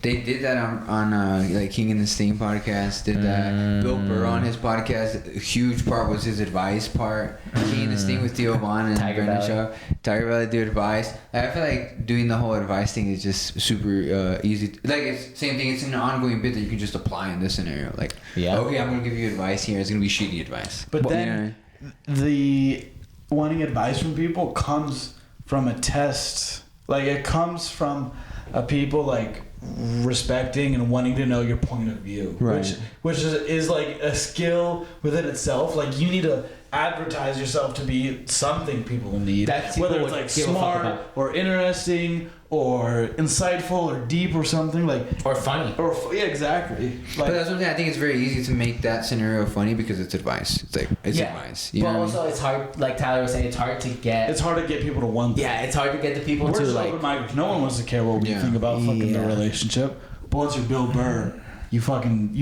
they did that on like King and the Sting podcast, did that. Bill Burr on his podcast, a huge part was his advice part. King and the Sting with Theo Von and Tiger Brendan Valley. Shaw. Tiger Valley do advice. Like, I feel like doing the whole advice thing is just super easy. Like, it's same thing, it's an ongoing bit that you can just apply in this scenario. Like, Yeah. okay, I'm going to give you advice here. It's going to be shitty advice. But You then know? the wanting advice from people comes from a test. Like it comes from a people like respecting and wanting to know your point of view, Right. which is like a skill within itself. Like you need to advertise yourself to be something people need, That whether people it's would like give a fuck smart about. or interesting or insightful or deep or something like. Or funny. Yeah, exactly. But Like that's what I'm saying. I think it's very easy to make that scenario funny because it's advice. It's like it's advice. You But know what I mean? also, it's hard, like Tyler was saying, it's hard to get... it's hard to get people to want. Yeah, it's hard to get the people We're to so like... open-minded. No one wants to care what we Yeah. think about fucking Yeah. the relationship. But once you're Bill Burr, you've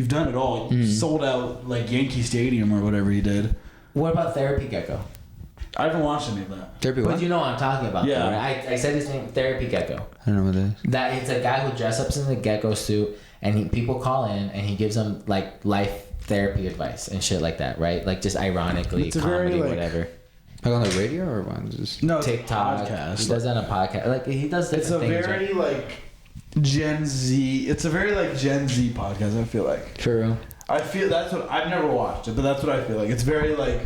done it all. You sold out like Yankee Stadium or whatever he did. What about Therapy Gecko? I haven't watched any of that. Therapy But what? you know what I'm talking about, Yeah. though, right? I said his name, Therapy Gecko. I don't know what that is. That it's a guy who dresses up in the gecko suit, and people call in, and he gives them like life therapy advice and shit like that, right? Like just ironically, It's a very, comedy, like- whatever. Like on the radio or what? Just... No, it's a TikTok. podcast. He does that on a podcast. Like he does It's different a things. very right? like Gen Z. It's a very like Gen Z podcast. I feel like. True. I feel that's what I've never watched it, but that's what I feel like. It's very like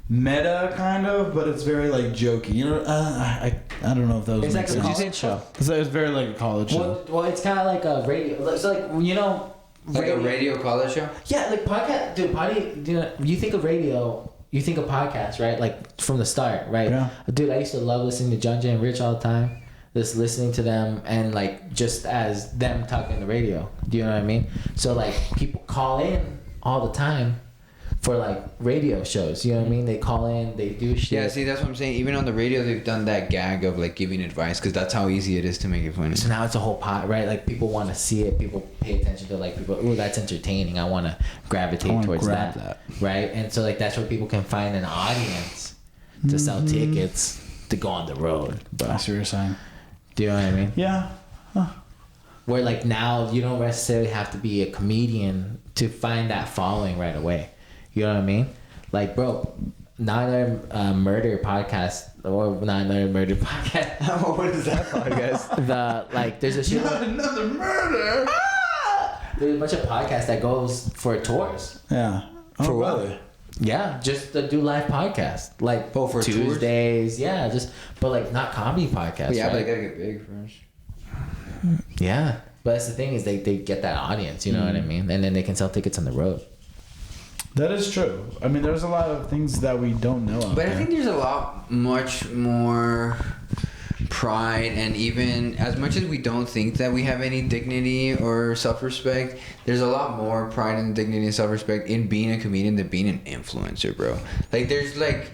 meta kind of, but it's very like jokey. You know, I don't know if those. It's make like a sense. college show. It's very like a college show. Well, it's kind of like a radio. It's like you know, Like a radio college show? Yeah, like podcast. Dude, you think of radio, you think of podcast, right? Like from the start, right? Yeah. Dude, I used to love listening to John Jay and Rich all the time. Just listening to them and like just as them talking the radio. Do you know what I mean? So like people call in all the time for like radio shows. You know what I mean? They call in, they do shit. Yeah, see, that's what I'm saying. Even on the radio, they've done that gag of like giving advice because that's how easy it is to make it funny. So now it's a whole pot, right? Like people want to see it. People pay attention to like people. Ooh, that's entertaining. I want to gravitate towards that, right? And so like that's where people can find an audience to sell tickets to go on the road. But I see what you're saying. Do you know what I mean? Yeah. Huh. Where like now you don't necessarily have to be a comedian to find that following right away. You know what I mean? Like, bro, not another murder podcast or not another murder podcast. What is that podcast? There's a shit. Not another murder. There's a bunch of podcasts that goes for tours. Yeah. For what? really? Yeah, just to do live podcasts. Like Oh, for Tuesdays. Yeah, but like not comedy podcasts. Yeah, but right? they gotta get big first. Yeah. But that's the thing is they get that audience, you know what I mean? And then they can sell tickets on the road. That is true. I mean, there's a lot of things that we don't know out But there. I think there's a lot much more pride, and even as much as we don't think that we have any dignity or self-respect, there's a lot more pride and dignity and self-respect in being a comedian than being an influencer, bro. Like there's like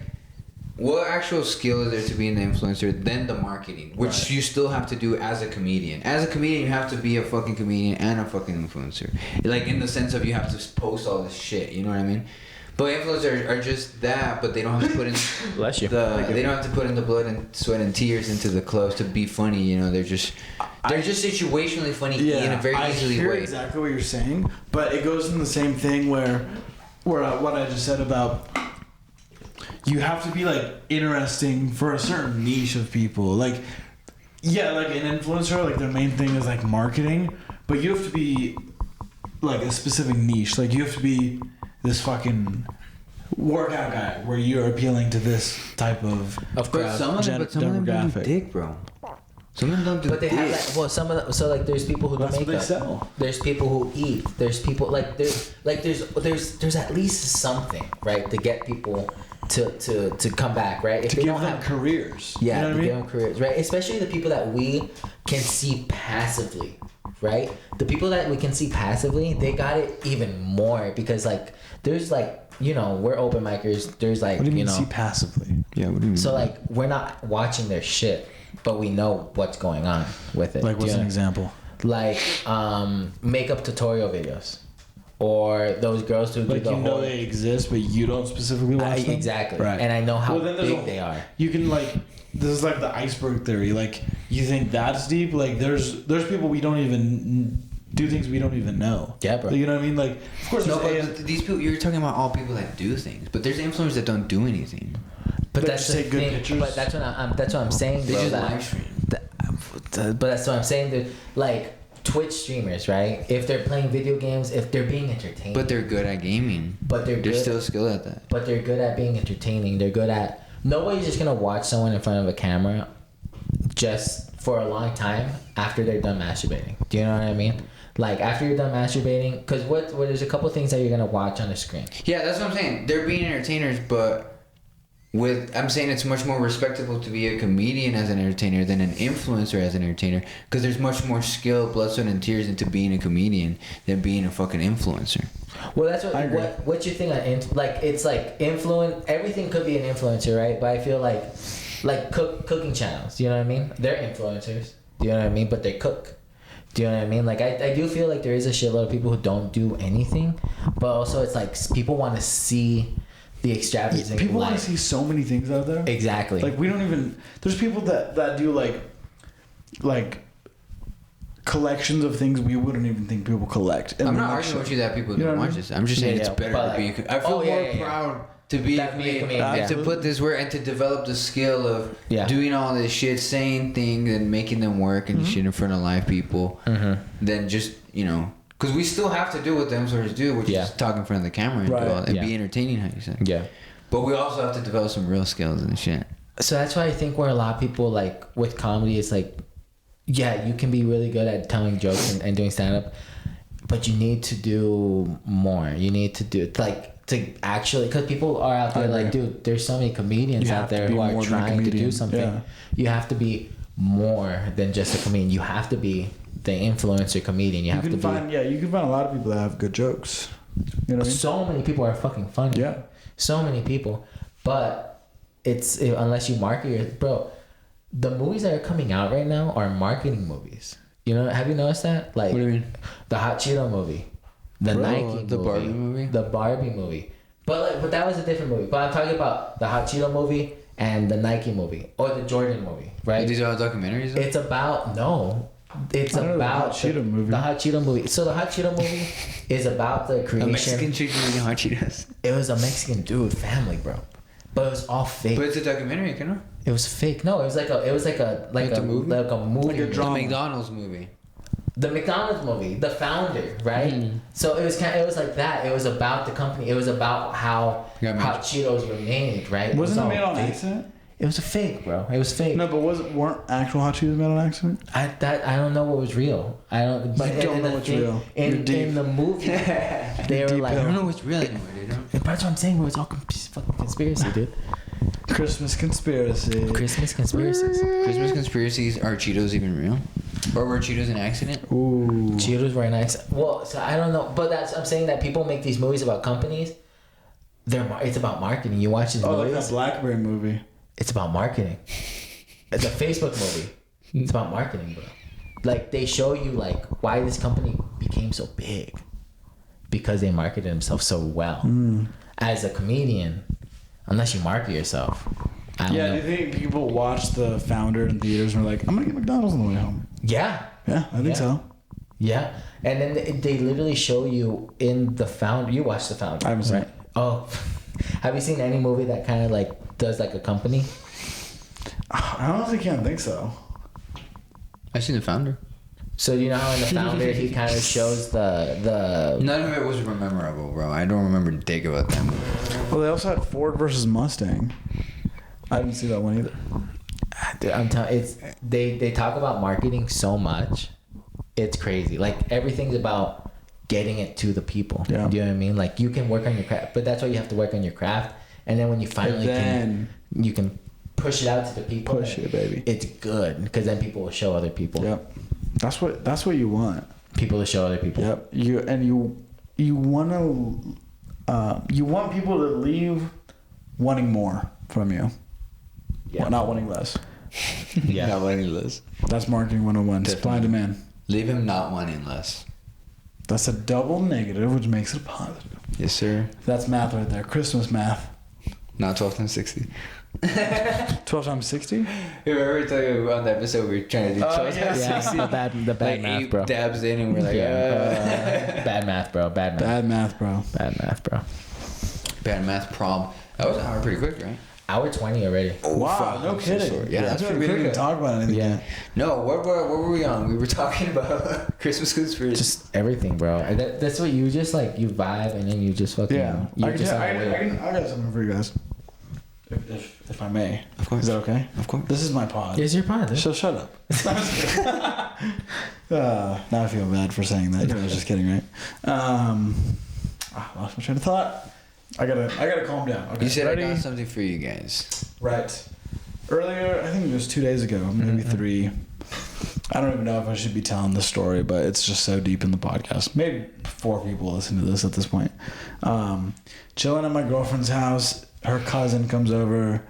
what actual skill is there to be an influencer than the marketing, which Right. you still have to do as a comedian. As a comedian, you have to be a fucking comedian and a fucking influencer. Like in the sense of you have to post all this shit, you know what I mean? But influencers are just that, but they don't have to put in Bless you. they don't have to put in the blood and sweat and tears into the clothes to be funny. You know, they're just situationally funny in a very easily I hear way. exactly what you're saying, but it goes in the same thing where what I just said about you have to be like interesting for a certain niche of people. Like, yeah, like an influencer, like their main thing is like marketing, but you have to be like a specific niche. Like you have to be this fucking workout guy where you're appealing to this type of But crowd, some of them don't do demographic. dick, bro. Some of them don't do But they dick. have that. Well, some of them. So like, there's people who do That's what they makeup. sell. There's people who eat. There's people there's at least something, right, to get people to come back, right? If To they give don't them have careers. Yeah, You know what I to mean? give them careers, right? Especially the people that we can see passively, right? The people that we can see passively, they got it even more because like there's like, you know, we're open micers. There's like, What do you mean know, see passively? Yeah, what do you mean? so like we're not watching their shit, but we know what's going on with it. Like, Do what's you an know? example? Like makeup tutorial videos, or those girls who do Like, the you know whole. they exist, but you don't specifically watch them? Exactly, Right. and I know how Well, then there's big a- they are. You can, like, this is like the iceberg theory. Like, you think that's deep? Like, there's people we don't even do things we don't even know. Yeah, bro. You know what I mean? Like, of course, no, there's but these people, you're talking about all people that do things, but there's influencers that don't do anything. But They that's just the take good thing. pictures. But that's what I'm saying. They bro, just that- live stream. But that's what I'm saying. That like Twitch streamers, right? If they're playing video games, if they're being entertained, But they're good at gaming. but they're They're good, still skilled at that. but they're good at being entertaining. They're good at. Nobody's just gonna watch someone in front of a camera just for a long time after they're done masturbating. Do you know what I mean? Like after you're done masturbating, because what there's a couple things that you're gonna watch on the screen. Yeah, that's what I'm saying. They're being entertainers, but I'm saying it's much more respectable to be a comedian as an entertainer than an influencer as an entertainer, because there's much more skill, blood, sweat, and tears into being a comedian than being a fucking influencer. Well, that's what. I agree. What's your thing on like? It's like influence. Everything could be an influencer, right? But I feel like cooking channels. You know what I mean? They're influencers. Do you know what I mean? But they cook. Do you know what I mean? Like I do feel like there is a shitload of people who don't do anything, but also it's like people want to see the extravagant People want to life. see so many things out there. Exactly. Like we don't even. There's people that do like collections of things we wouldn't even think people collect. And I'm then, not like, arguing with you that people You know don't what I watch mean? this. I'm just saying Yeah, it's yeah, better but to be. like- I feel Oh, yeah, more yeah, yeah. proud to be a That be a comedian comedian, and yeah. to put this work and to develop the skill of Yeah. doing all this shit, saying things and making them work and shit in front of live people. Than just because we still have to do what them sorts do, which Yeah. is talk in front of the camera and, Right. do all, and Yeah. be entertaining. How you say? Yeah. But we also have to develop some real skills and shit. So that's why I think where a lot of people like with comedy, it's like, yeah, you can be really good at telling jokes and doing stand up, but you need to do more. You need to do like to actually, because people are out there like, dude, there's so many comedians You out have to there be who are more than a trying to do comedian. something. Yeah. You have to be more than just a comedian. You have to be the influencer comedian. You have to be. You can find a lot of people that have good jokes. You know what I mean? So many people are fucking funny. Yeah. So many people, but unless you market your bro, the movies that are coming out right now are marketing movies. You know, have you noticed that? Like, What do you mean? The Hot Cheeto movie, the Bro, Nike the movie, Barbie movie? the Barbie movie. But that was a different movie. But I'm talking about the Hot Cheeto movie and the Nike movie or the Jordan movie, right? These are all documentaries. Though? It's about no. It's I know the about Hot Cheeto movie. The Hot Cheeto movie. So the Hot Cheeto movie is about the A creation. Mexican chick eating hot Cheetos. It was a Mexican dude family, bro. But it was all fake. But it's a documentary, you know? It was fake. No, it was like a Like a movie? like a movie. Like a The drama. McDonald's movie. The McDonald's movie, the founder, right? So it was like that. It was about the company. It was about how Yeah, man. Hot Cheetos were made, right? Wasn't it all made on fake. accident? It was a fake, bro. It was fake. No, but weren't actual hot Cheetos made on accident? I don't know what was real. I don't. But You don't in know the what's thing- real. You're In deep. the movie, they were deep like, I don't know what's real anymore, dude. that's what I'm saying. It was all fucking conspiracy, dude. Christmas conspiracy. Christmas conspiracies. Christmas conspiracies, are Cheetos even real? Or were Cheetos an accident? Ooh. Cheetos were nice. Well, so I don't know, but I'm saying that people make these movies about companies. It's about marketing. You watch these Oh, like movies. that BlackBerry movie. It's about marketing. It's a Facebook movie. It's about marketing, bro. Like they show you like why this company became so big because they marketed themselves so well. As a comedian, unless you market yourself, I don't Yeah, know. do you think people watch the founder in theaters and were like, I'm gonna get McDonald's on the way home? Yeah, Yeah, I think Yeah. so. yeah. And then they literally show you in the founder. You watch the founder. I haven't seen right? Oh, have you seen any movie that kind of like does like a company? I honestly can't think so. I've seen the founder. So you know how in the founder he kind of shows the None of it was memorable, bro. I don't remember dick about that movie. Well, they also had Ford versus Mustang. I didn't see that one either. Dude, I'm telling it's they talk about marketing so much, it's crazy. Like everything's about getting it to the people. Yeah. Do you know what I mean? Like you can work on your craft, but that's why you have to work on your craft. And then when you finally you can push it out to the people. Push it, baby. It's good because then people will show other people. Yep. That's what you want. People to show other people. Yep. You want people to leave wanting more from you. Yeah. Not wanting less. Yeah. Not wanting less. That's marketing 101. Supply and demand. Leave him not wanting less. That's a double negative, which makes it a positive. Yes, sir. That's math right there. Christmas math. Not 12 times 60. 12 times 60? Remember talking about the episode we were trying to do 12 times Yeah, 60? the bad Like math, 8 bro. dabs in and we're like, Bad math, bro. Bad math. Bad math, bro. Bad math, bro. Bad math prom. That was an hour pretty quick, right? Hour 20 already. Oh, Wow, fuck, no I'm so kidding. sorry. Yeah, that's we pretty didn't even quick. talk about anything. Yeah. No, what were we on? We were talking about Christmas conspiracy. Just everything, bro. That's what you just like. You vibe and then you just fucking. Yeah. You I just got something for you guys. If I may. Of course. Is that okay? Of course. This is my pod. Here's your pod. So shut up. Now I feel bad for saying that. I was just kidding, right? I lost my train of thought. I gotta calm down. Okay. You said ready? I got something for you guys. Right. Earlier, I think it was 2 days ago, maybe 3. I don't even know if I should be telling this story, but it's just so deep in the podcast. Maybe 4 people listen to this at this point. Chilling at my girlfriend's house. Her cousin comes over.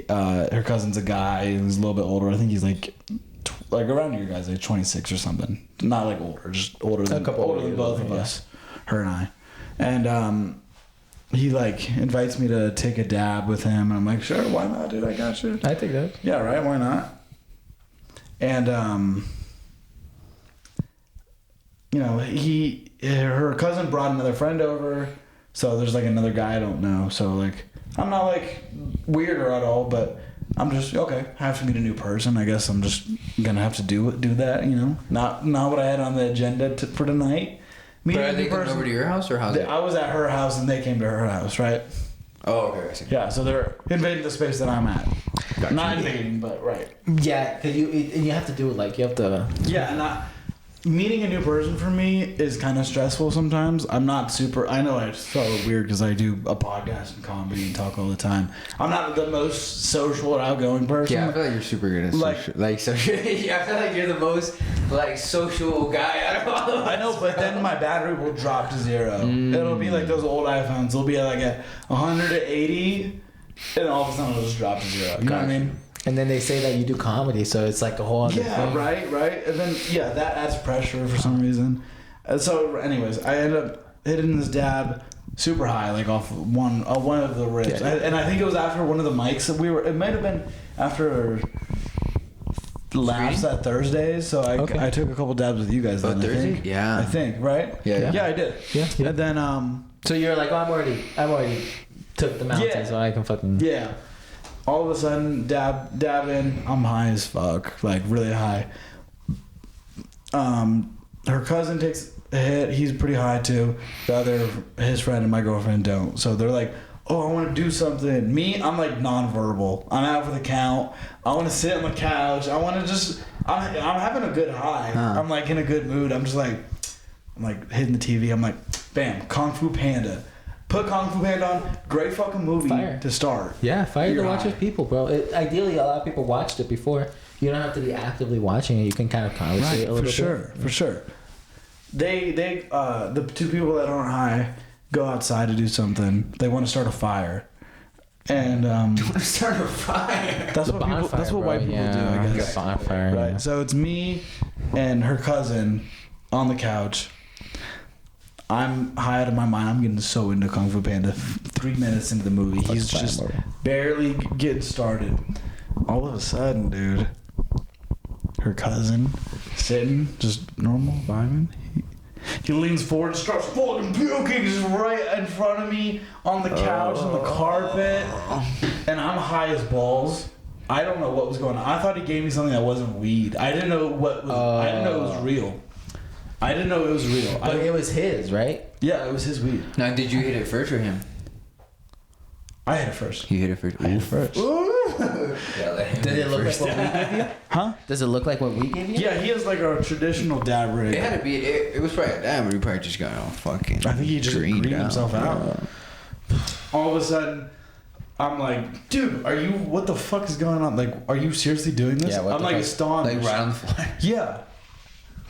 Her cousin's a guy who's a little bit older. I think he's like around your guys, like 26 or something. Not like older, just older than A couple older than years both older, of yeah. us. Her and I. And he like invites me to take a dab with him, and I'm like, sure, why not, dude? I got you. I think that. Yeah, right. Why not? And her cousin brought another friend over, so there's like another guy I don't know. So like, I'm not like weird or at all, but I'm just okay. I have to meet a new person. I guess I'm just gonna have to do that. Not what I had on the agenda for tonight. But are they coming over to your house or how's it? I was at her house and they came to her house, right? Oh, okay. I see. Yeah, so they're invading the space that I'm at. Gotcha. Not invading, but right. Yeah, because you have to do it like you have to. Yeah, meeting a new person for me is kind of stressful sometimes. I'm not super. I know I felt weird because I do a podcast and comedy and talk all the time. I'm not the most social or outgoing person. Yeah, I feel like you're super good at social. Yeah, I feel like you're the most social guy out of all of us. I know, but then my battery will drop to 0. It'll be like those old iPhones. It'll be like at 180, and all of a sudden it'll just drop to 0. You know what I mean? And then they say that you do comedy, so it's like a whole other thing. Yeah, right. And then that adds pressure for some reason. So, anyways, I end up hitting this dab super high, like off one of the ribs. Yeah. And I think it was after one of the mics that we were. It might have been after laughs at Thursdays. So I took a couple dabs with you guys. Oh, then, Thursday? I think. Yeah. I think, right? Yeah. I did. Yeah. And then So you're like, I've already took the mountain, so I can fucking. Yeah. All of a sudden, dab in. I'm high as fuck, like really high. Her cousin takes a hit. He's pretty high too. His friend and my girlfriend don't. So they're like, "Oh, I want to do something." Me, I'm like nonverbal. I'm out for the count. I want to sit on the couch. I want to just. I'm having a good high. I'm like in a good mood. I'm like hitting the TV. I'm like, bam, Kung Fu Panda. Put Kung Fu Panda on. Great fucking movie to start. Yeah, fire You're to watch high. with people, bro. Ideally, a lot of people watched it before. You don't have to be actively watching it. You can kind of conversate a little bit. For sure. They the two people that aren't high go outside to do something. They want to start a fire, and Start a fire. that's what people. That's what white people do. I guess. A bonfire. Right. Yeah. So it's me and her cousin on the couch. I'm high out of my mind. I'm getting so into Kung Fu Panda. 3 minutes into the movie, he's just barely getting started. All of a sudden, dude, her cousin sitting, just normal, vibing. He leans forward and starts fucking puking just right in front of me on the couch, on the carpet. And I'm high as balls. I don't know what was going on. I thought he gave me something that wasn't weed. I didn't know what was. I didn't know it was real. I didn't know it was real. But it was his, right? Yeah, it was his weed. Now, did you hit it first or him? I hit it first. You hit it first. I hit it first. Did it look like what we gave you? Huh? Does it look like what we gave you? Yeah, he has like a traditional dab rig. It had to be. It was probably that, but he probably just got all fucking. I think he just greened out. himself out. All of a sudden, I'm like, dude, what the fuck is going on? Like, are you seriously doing this? Yeah, what I'm the like fuck? astonished. Like right on the floor. Yeah.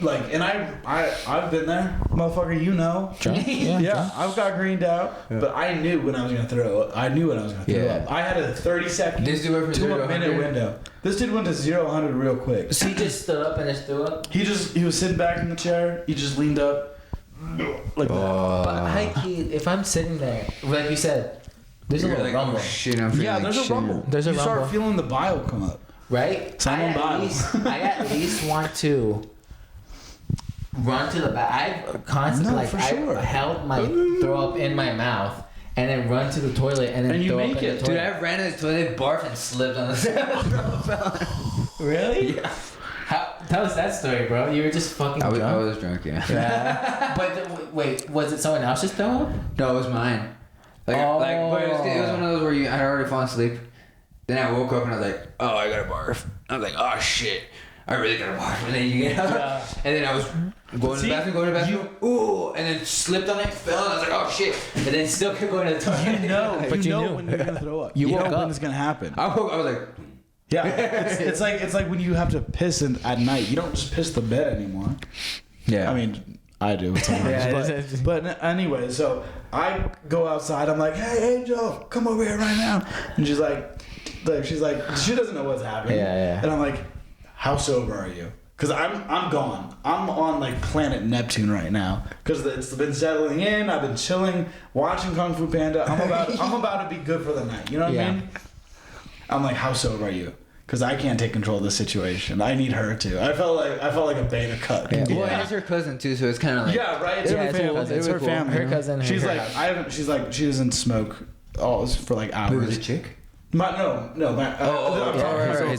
Like, and I've been there, motherfucker, you know. Drunk? Yeah, I've got greened out, but I knew when I was gonna throw up. I knew when I was gonna throw Yeah. up. I had a 30-second This dude went from 0 to to a minute 100? window. This dude went to 0 to 100 real quick. So he just stood up and just threw up? He was sitting back in the chair. He just leaned up like that. But high key, if I'm sitting there, like you said, there's a You're little like, rumble, oh shit, I'm feeling Yeah, like there's a shit. rumble. There's a you start rumble. feeling the bile come up. right? Someone I at least want to run to the back. I constantly No, for I sure. held my throw up in my mouth and then run to the toilet and then And you throw make up in it. the toilet. Dude, I ran to the toilet, barfed, and slipped on the side. Really? Yeah. Tell us that story, bro. You were just fucking I drunk. was drunk, yeah. Yeah. But wait, was it someone else's throw up? No, it was mine. But it was one of those where I had already fallen asleep. Then I woke up and I was like, oh, I gotta barf. I was like, oh shit, I really gotta barf. And then you get up. Yeah. And then I was going to the bathroom, ooh, and then slipped on it, fell, and I was like, oh shit. And then still kept going to the toilet. You know, But you you know knew. when you're gonna throw up. You You woke know up. when it's gonna happen. I woke up, I was like, Yeah, it's like when you have to piss at night. You don't just piss the bed anymore. yeah. I mean, I do sometimes. Yeah, but anyway, so I go outside. I'm like, hey, Angel, come over here right now. And she doesn't know what's happening. Yeah. And I'm like, how sober are you? Cause I'm gone. I'm on like planet Neptune right now. Cause it's been settling in. I've been chilling, watching Kung Fu Panda. I'm about to be good for the night. You know what I mean? I'm like, how sober are you? Cause I can't take control of the situation. I need her to. I felt like a beta cut. Yeah. Well, and it's her cousin too, so it's kind of like right. It's her family. It's her family. Her cousin. She's her like house. I haven't. She's like she doesn't smoke for like hours. Wait, was it chick? His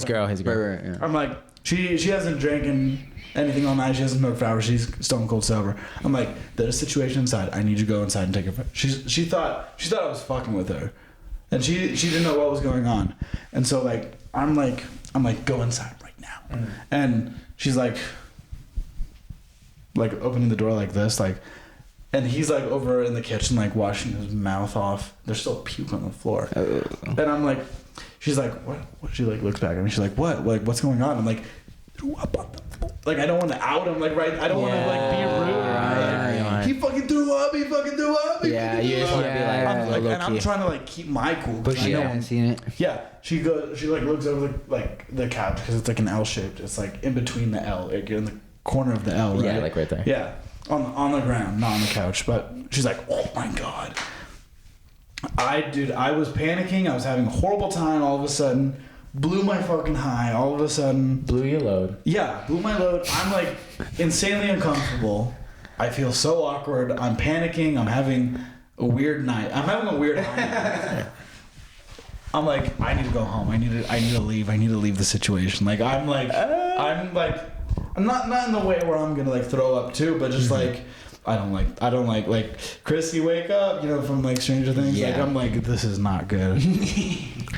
girl. Right, yeah. I'm like, she hasn't drinking anything all night. She hasn't smoked for hours. She's stone cold sober. I'm like, there's a situation inside. I need you to go inside and take her. She thought I was fucking with her, and she didn't know what was going on. And so like I'm like go inside right now. And she's like opening the door like this like. And he's like over in the kitchen, like washing his mouth off. There's still puke on the floor. And I'm like, she's like, what? She like looks back at me. She's like, what? Like, what's going on? I'm like, like I don't want to out him, like right. I don't want to like be rude. Right. He fucking threw up. He fucking threw up. Yeah, you just want to be like, and I'm trying to like keep my cool. But she hasn't seen it. Yeah, she like looks over the couch because it's like an L shaped. It's like in between the L, like in the corner of the L, right? Yeah, like right there. Yeah. On the ground, not on the couch. But she's like, oh my god. I was panicking. I was having a horrible time. All of a sudden, blew my fucking high. All of a sudden, blew your load. Yeah, blew my load. I'm like insanely uncomfortable. I feel so awkward. I'm panicking. I'm having a weird night. I'm having a weird night. I'm like, I need to go home. I need to leave. I need to leave the situation. Like I'm not in the way where I'm gonna like throw up too, but just like I don't like Chrissy wake up, you know, from like Stranger Things. Yeah. Like I'm like, this is not good.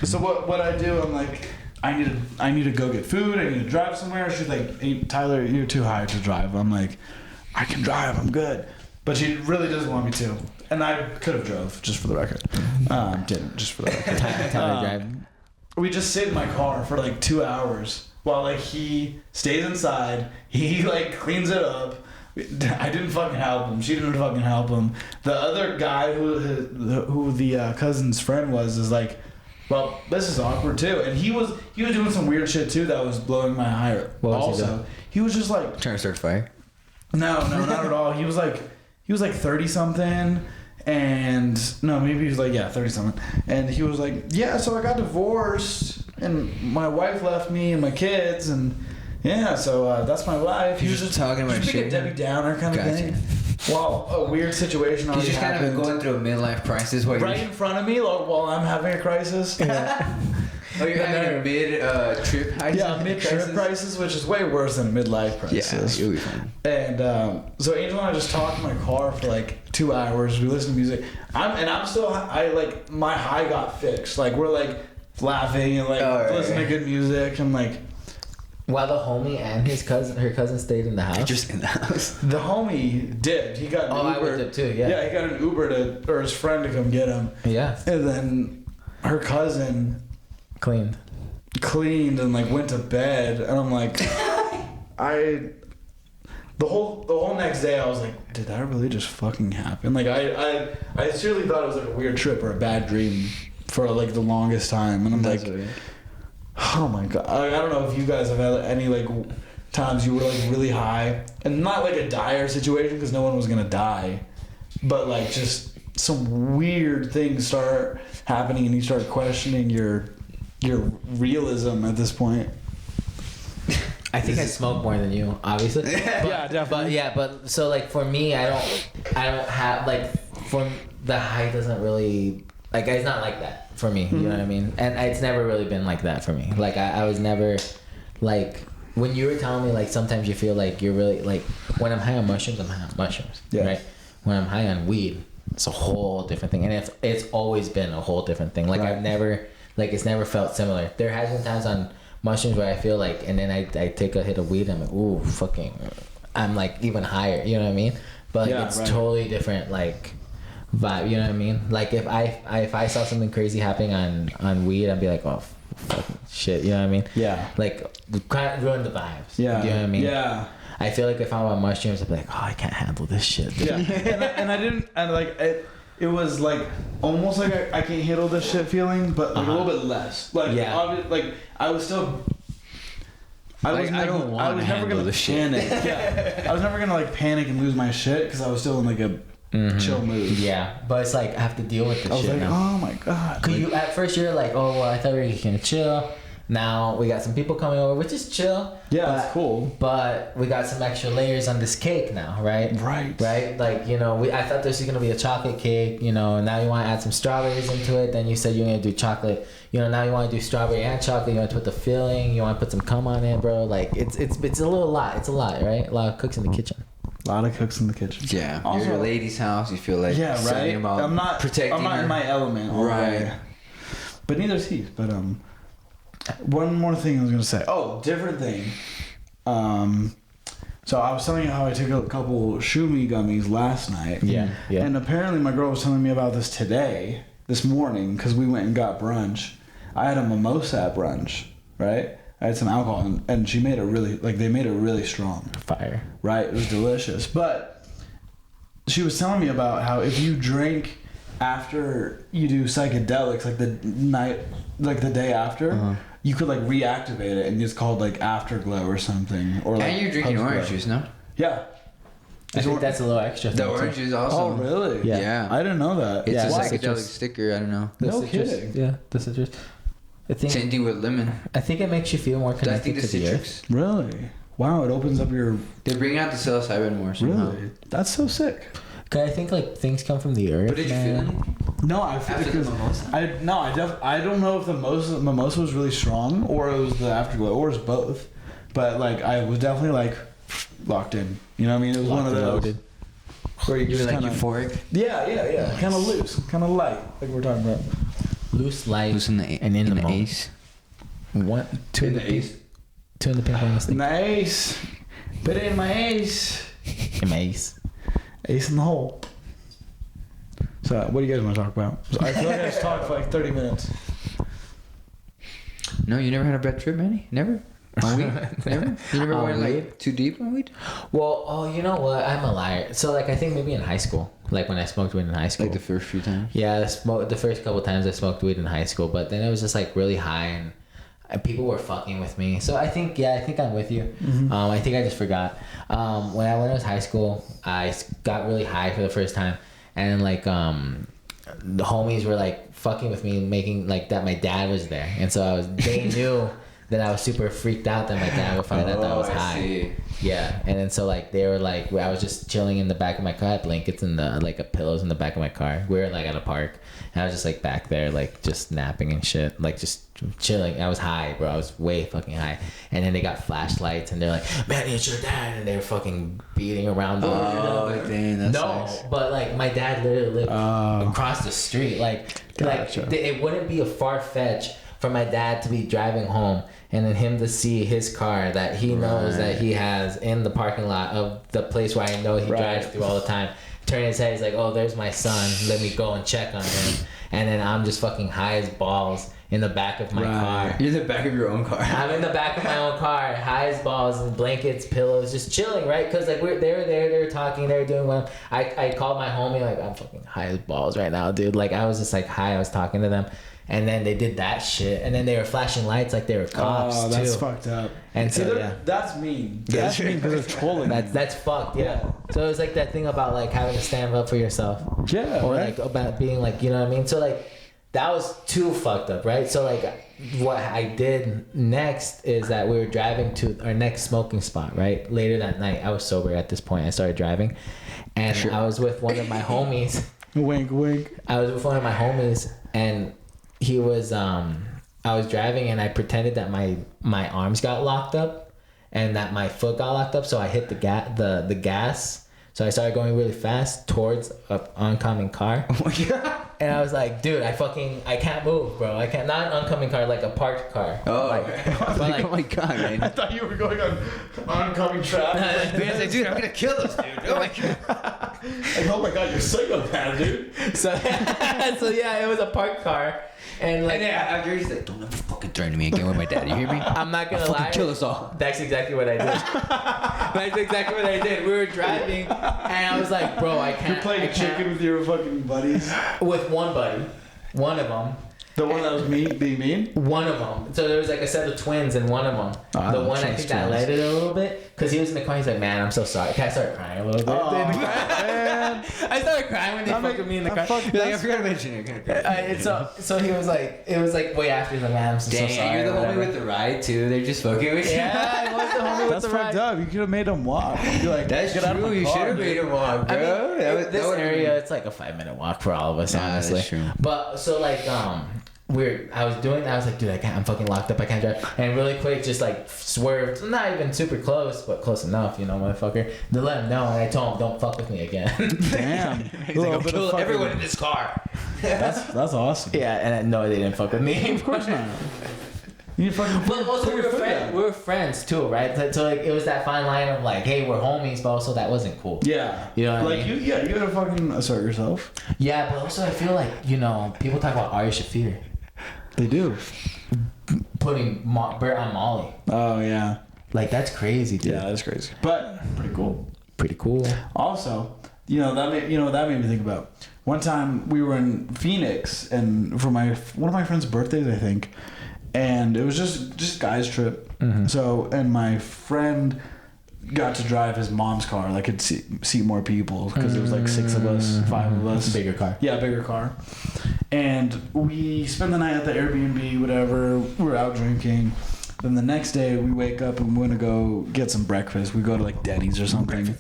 So what I do, I'm like, I need to go get food, I need to drive somewhere. She's like, hey, Tyler, you're too high to drive. I'm like, I can drive, I'm good. But she really doesn't want me to. And I could have drove, just for the record. Didn't, just for the record. Tyler drive. We just sit in my car for like 2 hours while like he stays inside. He like cleans it up. I didn't fucking help him. She didn't fucking help him. The other guy who the cousin's friend was is like, well, this is awkward too. And he was doing some weird shit too that was blowing my higher. What was he doing? He was just like Trying to start a fire? No, not at all. He was like 30 something. And no, maybe he was like 30 something. And he was like, yeah, so I got divorced and my wife left me and my kids and yeah, so that's my life. He was just talking about shit. Just being a Debbie Downer kind of thing. While a weird situation already He's just kind happened. of going through a midlife crisis while right in front of me while I'm having a crisis. Oh, you're having a mid-trip crisis? Yeah, mid-trip crisis, which is way worse than a midlife crisis. Yeah, you'll be fine. And so Angel and I just talked in my car for like 2 hours. We listened to music. My high got fixed. Like we're like laughing and like listening to good music and like. While the homie and her cousin stayed in the house. Just in the house. The homie dipped. He got an Uber. I would dip too. Yeah. Yeah, he got an Uber or his friend to come get him. Yeah. And then her cousin cleaned and like went to bed, and I'm like, the whole next day I was like, did that really just fucking happen? Like I seriously thought it was like a weird trip or a bad dream for like the longest time, and I'm like, oh my god, I don't know if you guys have had any like times you were like really high and not like a dire situation because no one was gonna die, but like just some weird things start happening and you start questioning your realism at this point. I think I smoke more than you, obviously. Yeah, definitely. But so like for me, I don't have like for the high doesn't really like it's not like that for me. Mm-hmm. You know what I mean? And it's never really been like that for me. Like I was never like when you were telling me like sometimes you feel like you're really like when I'm high on mushrooms, I'm high on mushrooms. Yeah. Right. When I'm high on weed, it's a whole different thing, and it's always been a whole different thing. Like right. I've never. Like it's never felt similar. There has been times on mushrooms where I feel like, and then I take a hit of weed. I'm like, ooh, fucking, I'm like even higher. You know what I mean? But like, it's totally different like vibe. You know what I mean? Like if I saw something crazy happening on weed, I'd be like, oh, fucking shit. You know what I mean? Yeah. Like kind of ruin the vibes. Yeah. You know what I mean? Yeah. I feel like if I'm on mushrooms, I'd be like, oh, I can't handle this shit. Dude. Yeah. and I didn't, and like it was like almost like I can't handle this shit feeling, but like a little bit less. Like like I was still. I was I don't want to never gonna the shit. panic. Yeah, I was never gonna like panic and lose my shit because I was still in like a chill mood. Yeah, but it's like I have to deal with this I was shit like, now. oh my god. Cause you at first you're like, oh well, I thought we were just gonna chill. Now we got some people coming over, which is chill. Yeah, but, it's cool. But we got some extra layers on this cake now, right? Right. Like I thought this was gonna be a chocolate cake. Now you want to add some strawberries into it. Then you said you're gonna do chocolate. Now you want to do strawberry and chocolate. You want to put the filling. You want to put some cum on it, bro. Like it's a little lot. It's a lot, right? A lot of cooks in the kitchen. A lot of cooks in the kitchen. Yeah. Also, you're at a lady's house. You feel like yeah, right. I'm not her. in my element. Right. But neither is he. But one more thing I was gonna say. Oh, different thing. So I was telling you how I took a couple Shumi gummies last night. Yeah. And apparently my girl was telling me about this this morning, because we went and got brunch. I had a mimosa at brunch, right? I had some alcohol, and she made it really, they made it really strong. Fire. Right. It was delicious. But she was telling me about how if you drink after you do psychedelics, the day after, you could reactivate it, and it's called afterglow or something. Or and you're drinking orange juice, no? Yeah. I think that's a little extra. The orange juice also. Oh, really? Yeah. I didn't know that. It's a psychedelic citrus. sticker. I don't know. No kidding. Yeah, the citrus. I think Same thing with lemon. I think it makes you feel more connected to the earth. Really? Wow, it opens up your... They're bringing out the psilocybin more somehow. Really? That's so sick. Cause I think things come from the earth. But did you feel it? No, I feel After the mimosa? I don't know if the mimosa was really strong or it was the afterglow or it was both. But I was definitely locked in. You know what I mean? It was one of those. Loaded. Where you just kind of euphoric? Yeah. Kind of loose, kind of light, like we're talking about. Loose, light, Loose in the and in the moment. ace. One, two in the ace. Two in the pink one. Nice. Put it in my ace. In my ace. Ace in the hole. So, what do you guys want to talk about? I feel like I just talked for 30 minutes. No, you never had a bad trip, Manny? Never? On weed? Never? You never On went weed? too deep on weed? Well, you know what? I'm a liar. So I think maybe in high school, when I smoked weed in high school. The first few times? Yeah, the first couple times I smoked weed in high school, but then it was just really high and people were fucking with me. So I think I'm with you. Mm-hmm. I think I just forgot. When I was high school, I got really high for the first time, and the homies were fucking with me, making that my dad was there, and so they knew that I was super freaked out that my dad would find out that I was high. See. Yeah, and then so they were I was just chilling in the back of my car, I had blankets and pillows in the back of my car. We were at a park, and I was just back there just napping and shit, just chilling. I was high, bro. I was way fucking high. And then they got flashlights, and they're like, "Man, it's your dad," and they were fucking beating around. Dang, that's nice. But my dad literally lived across the street. Gotcha. It wouldn't be a far fetch for my dad to be driving home and then him to see his car that he knows that he has in the parking lot of the place where I know he drives through all the time. Turn his head, he's like, "Oh, there's my son. Let me go and check on him." And then I'm just fucking high as balls in the back of my car. You're in the back of your own car. I'm in the back of my own car, high as balls, and blankets, pillows, just chilling, right? Because they were there, they were talking, they were doing well. I called my homie, I'm fucking high as balls right now, dude. I was just high, I was talking to them. And then they did that shit, and then they were flashing lights like they were cops too. That's fucked up. And so that's mean. That's mean because it's trolling. That's fucked. Yeah. So it was that thing about having to stand up for yourself. Yeah. Or about being you know what I mean. So that was too fucked up, right? So what I did next is that we were driving to our next smoking spot, right? Later that night, I was sober at this point. I started driving, and I was with one of my homies. Wink, wink. I was with one of my homies, and he was I was driving, and I pretended that my arms got locked up and that my foot got locked up, so I hit the gas. So I started going really fast towards an oncoming car. Oh my god. And I was like, dude, I can't move, bro. I can't, not an oncoming car, a parked car. Oh, but oh my god, man. I thought you were going on oncoming traffic. Dude, I'm gonna kill this dude. Oh my god. Oh my god, you're psychopath, dude. So yeah, it was a parked car. And after he's like, "Don't ever fucking threaten me again with my dad." You hear me? I'm not gonna lie. Kill us all. That's exactly what I did. That's exactly what I did. We were driving, and I was like, "Bro, I can't." You're playing chicken with your fucking buddies. With one buddy, one of them, The one that was being mean? One of them. So there was like a set of twins in one of them. The one I think that led it a little bit because he was in the car. He's like, "Man, I'm so sorry." I started crying a little bit. Man. I started crying when they fucked with me in the car. You're like, I forgot to mention it. So he was like, it was like way after. He's like, "Man, I'm so sorry." You're the homie with the ride too. They're just fucking with you. Yeah, I was the homie with That's the fucked ride. up. You could have made him walk. You're like, That's get out of true. my You car, should have dude. made him walk, bro. I mean, this would've area, it's like a 5-minute walk for all of us, Nah, honestly. that's true. But so like I was doing that. I was like, dude, I'm fucking locked up. I can't drive. And really quick, just like swerved. Not even super close, but close enough, you know, motherfucker. To let him know, and I told him, don't fuck with me again. Damn. He's like, I'll kill everyone in this car. That's awesome. Yeah, and no, they didn't fuck with me. Of course not. You fucking. But also we were friends too, right? So like it was that fine line of like, hey, we're homies, but also that wasn't cool. Yeah. You know what I like mean? you gotta fucking assert yourself. Yeah, but also I feel like, you know, people talk about Ari Shafir They do. putting Bert on Molly. Oh yeah. Like that's crazy, dude. Yeah, that's crazy. But pretty cool. Pretty cool. Also, that made me think about. One time we were in Phoenix, and for one of my friend's birthdays, I think, and it was just guys trip. Mm-hmm. So, and my friend got to drive his mom's car, like could seat more people because it was like 6 of us, 5 of us. Bigger car. Yeah, bigger car. And we spend the night at the Airbnb, whatever. We're out drinking. Then the next day we wake up and we want to go get some breakfast. We go to like Denny's or something.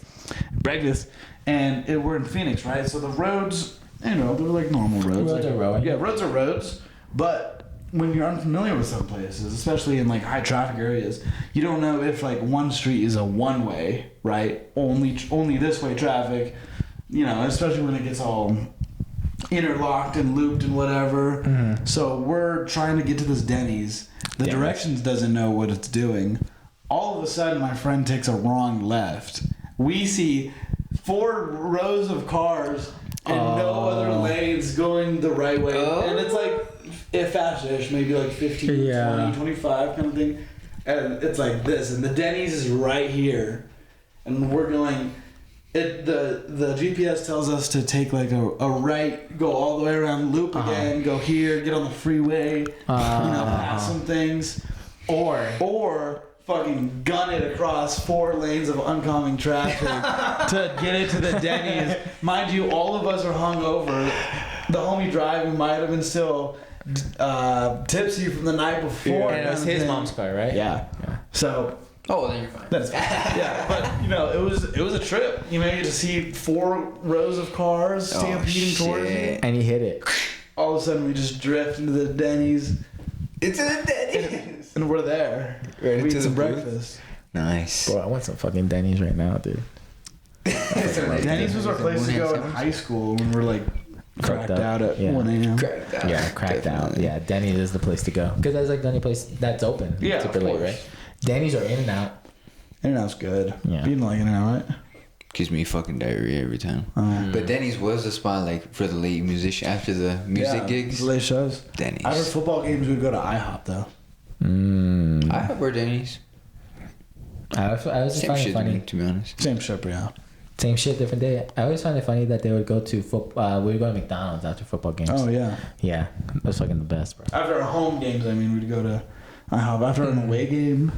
Breakfast. And we're in Phoenix, right? So the roads, they're like normal roads. Roads are roads. Yeah, roads are roads. But when you're unfamiliar with some places, especially in like high traffic areas, you don't know if like one street is a one way, right? Only this way traffic. Especially when it gets all interlocked and looped and whatever. Mm-hmm. So we're trying to get to this Denny's. The directions doesn't know what it's doing. All of a sudden, my friend takes a wrong left. We see 4 rows of cars and no other lanes going the right way. And it's like fast-ish, maybe like 15, 20, 25 kind of thing. And it's like this. And the Denny's is right here. And we're going... The GPS tells us to take like a right, go all the way around, loop again, go here, get on the freeway, pass some things, or fucking gun it across 4 lanes of oncoming traffic to get it to the Denny's. Mind you, all of us are hungover. The homie driving might have been still tipsy from the night before. And it was his mom's car, right? Yeah. So. Oh, then you're fine. That's yeah, but it was a trip. You get to see 4 rows of cars stampeding towards you, And he hit it. all of a sudden we just drift into the Denny's, It's in the Denny's. and we're there. Right we into eat some the booth. breakfast. Nice. Bro, I want some fucking Denny's right now, dude. Denny's was our place to go in high school when we're like cracked out at 1 a.m. Cracked out. Yeah, cracked out. Definitely. Yeah, Denny's is the place to go. Because that's like the only place that's open. Yeah, super of late, course. right? Denny's are in and out. In-N-Out's good. Yeah. You didn't like In-N-Out, right? Gives me fucking diarrhea every time. But Denny's was the spot like for the late musician after the music gigs. Late shows. Denny's. After football games, we'd go to IHOP though. I have where Denny's. I was just Same finding shit it funny. to be honest. Same ship, yeah. Same shit, different day. I always find it funny that they would go to we would go to McDonald's after football games. Oh yeah. Yeah, that's fucking the best, bro. After our home games, we'd go to IHOP. After an away game,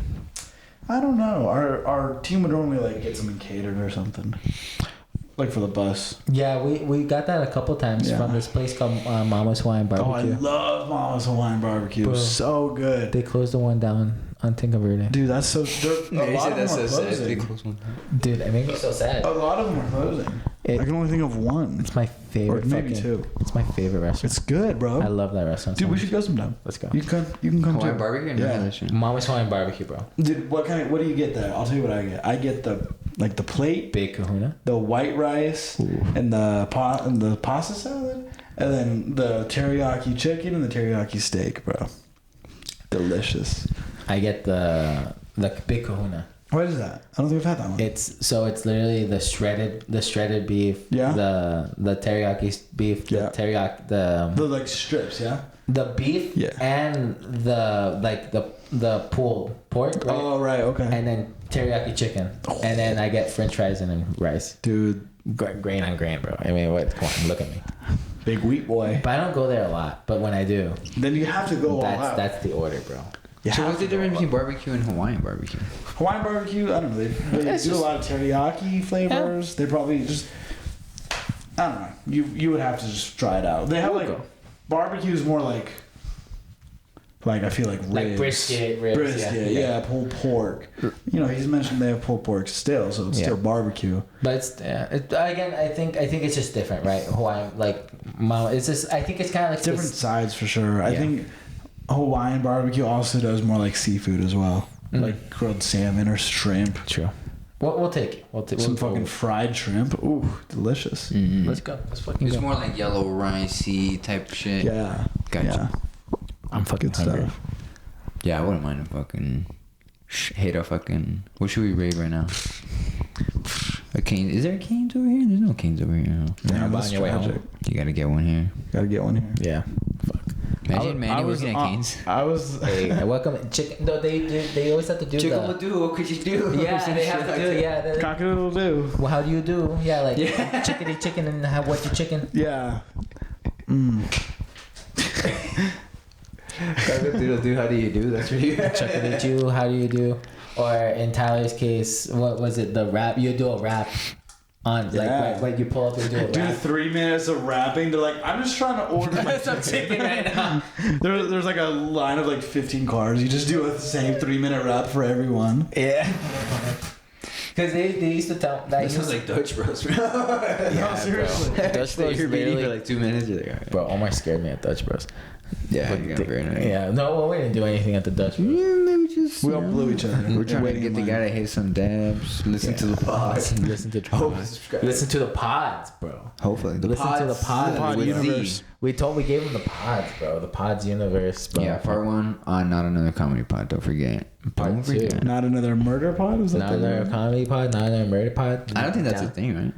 I don't know. Our team would normally like get something catered or something, like for the bus. Yeah, we got that a couple times from this place called Mama's Hawaiian Oh, I Barbecue. love Mama's Hawaiian Barbecue. Bro. So good. They closed the one down on Tinker Verde. Dude, that's so. A lot of them are closing. Dude, it made me so sad. A lot of them are closing. I can only think of one. It's my favorite. Or maybe fucking, 2. It's my favorite restaurant. It's good, bro. I love that restaurant. Dude, so we much. should go sometime. Let's go. You can come Hawaiian too. barbecue? Yeah. Mama's Hawaiian Barbecue, bro. Dude, what do you get there? I'll tell you what I get. I get the plate, Big Kahuna. the white rice, and the pasta salad, and then the teriyaki chicken and the teriyaki steak, bro. Delicious. I get the Big Kahuna. What is that? I don't think I've had that one. It's literally the shredded beef. Yeah. The teriyaki beef. Yeah. The teriyaki The like strips, yeah. the beef. Yeah. And the pulled pork. Right? Oh right, okay. And then teriyaki chicken. And then I get French fries and then rice. Dude, Grain on grain, bro. I mean, what? Come on, look at me. Big wheat boy. But I don't go there a lot. But when I do, Then you have to go all out. that's the order, bro. You So have what's the to go difference all between barbecue and Hawaiian barbecue? out. Hawaiian barbecue? I don't know. They It's do just- a lot of teriyaki flavors. They probably just. I don't know. You would have to just try it out. They have like barbecue is more like I feel like ribs. Like brisket, ribs. yeah, pulled pork. You know, he's mentioned they have pulled pork still, so it's still barbecue. But it's again, I think it's just different, right? Hawaiian, like, it's just, I think it's kind of like Different sides for sure. I think Hawaiian barbecue also does more like seafood as well, like grilled salmon or shrimp. True. We'll take it. Some fucking fried shrimp. Ooh, delicious. Let's go. Let's fucking It's go. more like yellow ricey type shit. Yeah. Gotcha. Yeah. I'm fucking Good hungry. stuff. Yeah, I wouldn't mind a fucking hit a fucking. What should we rate right now? A cane? Is there canes over here? There's no canes over here. No. Yeah, on that's your way home. tragic. You gotta get one here. Gotta get one here. Yeah. Fuck. Imagine Manny working at canes. I was. Hey, welcome chicken. No, they always have to do the. do. What could you do? Yeah, they have to do. Yeah. Cock-a-doodle doo. Well, how do you do? Yeah, like chickadee chicken and have what's your chicken? Yeah. do. How do you do? That's really Chickadee chew. How do you do? Or in Tyler's case, what was it? The rap. You do a rap on Yeah. like you pull up and do a Do rap. 3 minutes of rapping. They're like, I'm just trying to order my Some chicken right now. There's like a line of like 15 cars. You just do a same 3-minute rap for everyone. Yeah. Because they used to tell that sounds like Dutch Bros. Bro. No, seriously. Dutch Bros You're reading for literally. like 2 minutes. You're like, all right. Bro, Omar scared me at Dutch Bros. Yeah, But yeah, they- very nice. yeah. No, well, we didn't do anything at the Dutch Bros. Maybe just. We all blew each other. We're trying to Waiting get in the line. guy to hit some dabs. Listen to the pod. Listen to listen to the pods, bro. Hopefully, Listen to the pods. Pod with universe. we gave him the pods, bro. The pods universe, bro. Yeah, part 1 on Not Another Comedy Pod. Don't forget. Part Don't 2. forget. Not another murder pod? Was that Not the another name? comedy pod, not another murder pod. I don't think that's a thing, right?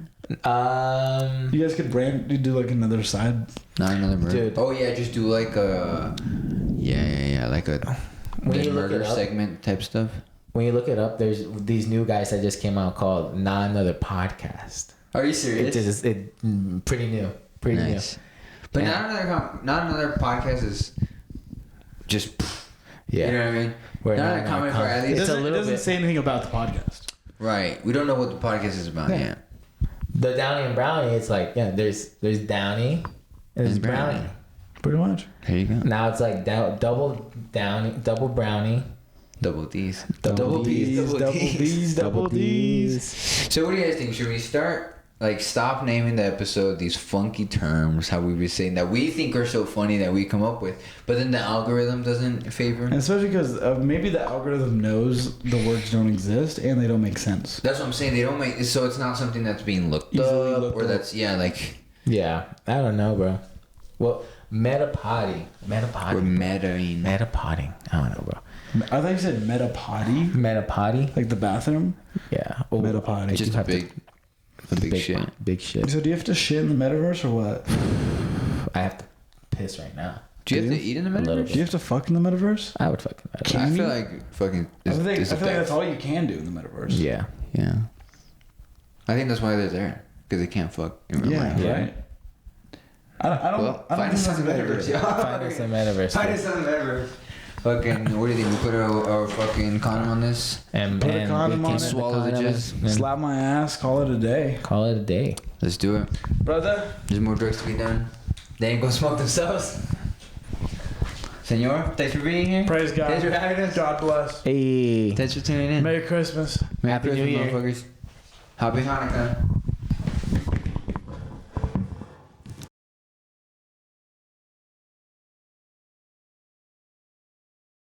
You guys could you do like another side. Not another murder. Dude. Oh yeah, just do like a. Yeah, like a When you look murder it up- segment type stuff. when you look it up, there's these new guys that just came out called Not Another Podcast. Are you It's serious? just pretty new, pretty Nice. But Yeah. not another podcast is just. new. Yeah, You know what I mean? We're Not not a gonna comedy come- for at It least. It's a doesn't, little doesn't bit- say anything about the podcast. Right. We don't know what the podcast is about Yeah. yet. the Downey and Brownie. It's like there's Downey and there's And Brownie. Brownie. Pretty much. There you go. Now it's like double Downey, double Brownie, Double D's. Double D's, double D's, double D's. So what do you guys think? Should we start stop naming the episode these funky terms? How we were saying that we think are so funny that we come up with, but then the algorithm doesn't favor. And especially because maybe the algorithm knows the words don't exist and they don't make sense. That's what I'm saying. They don't make so it's not something that's being looked Easily up looked or up. that's like Yeah, I don't know, bro. Well, metapoding. we're metaing. Metapoding. I don't know, bro. I thought you said metapotty, Metapoddy. like the bathroom. Yeah. Oh, Metapoddy. Just have a big shit. Big shit. So do you have to shit in the metaverse or what? I have to piss right now. Do you have Do to eat in the A little metaverse? Do you have to fuck in the metaverse? I would fucking. Can I you? feel like fucking. I feel like is that's all you can do in the metaverse. Yeah. Yeah. I think that's why they're there because they can't fuck in real Yeah, life. Yeah. right. I don't. Well, I don't find us think on the that's metaverse. better. Yeah. Find us in metaverse. Find us on the metaverse. Fucking, what do you think? We put our fucking condom on this? And Put a and condom we on can it. Swallow the condom jizz. and Slap my ass. Call it a day, Call it a day. Let's do it. brother. There's more drugs to be done. They ain't gonna smoke themselves. Senor, thanks for being here. Praise God. Thanks for having us. God bless. Hey. Thanks for tuning in. Merry Christmas. Merry Happy New Christmas, Year. motherfuckers. Happy Hanukkah.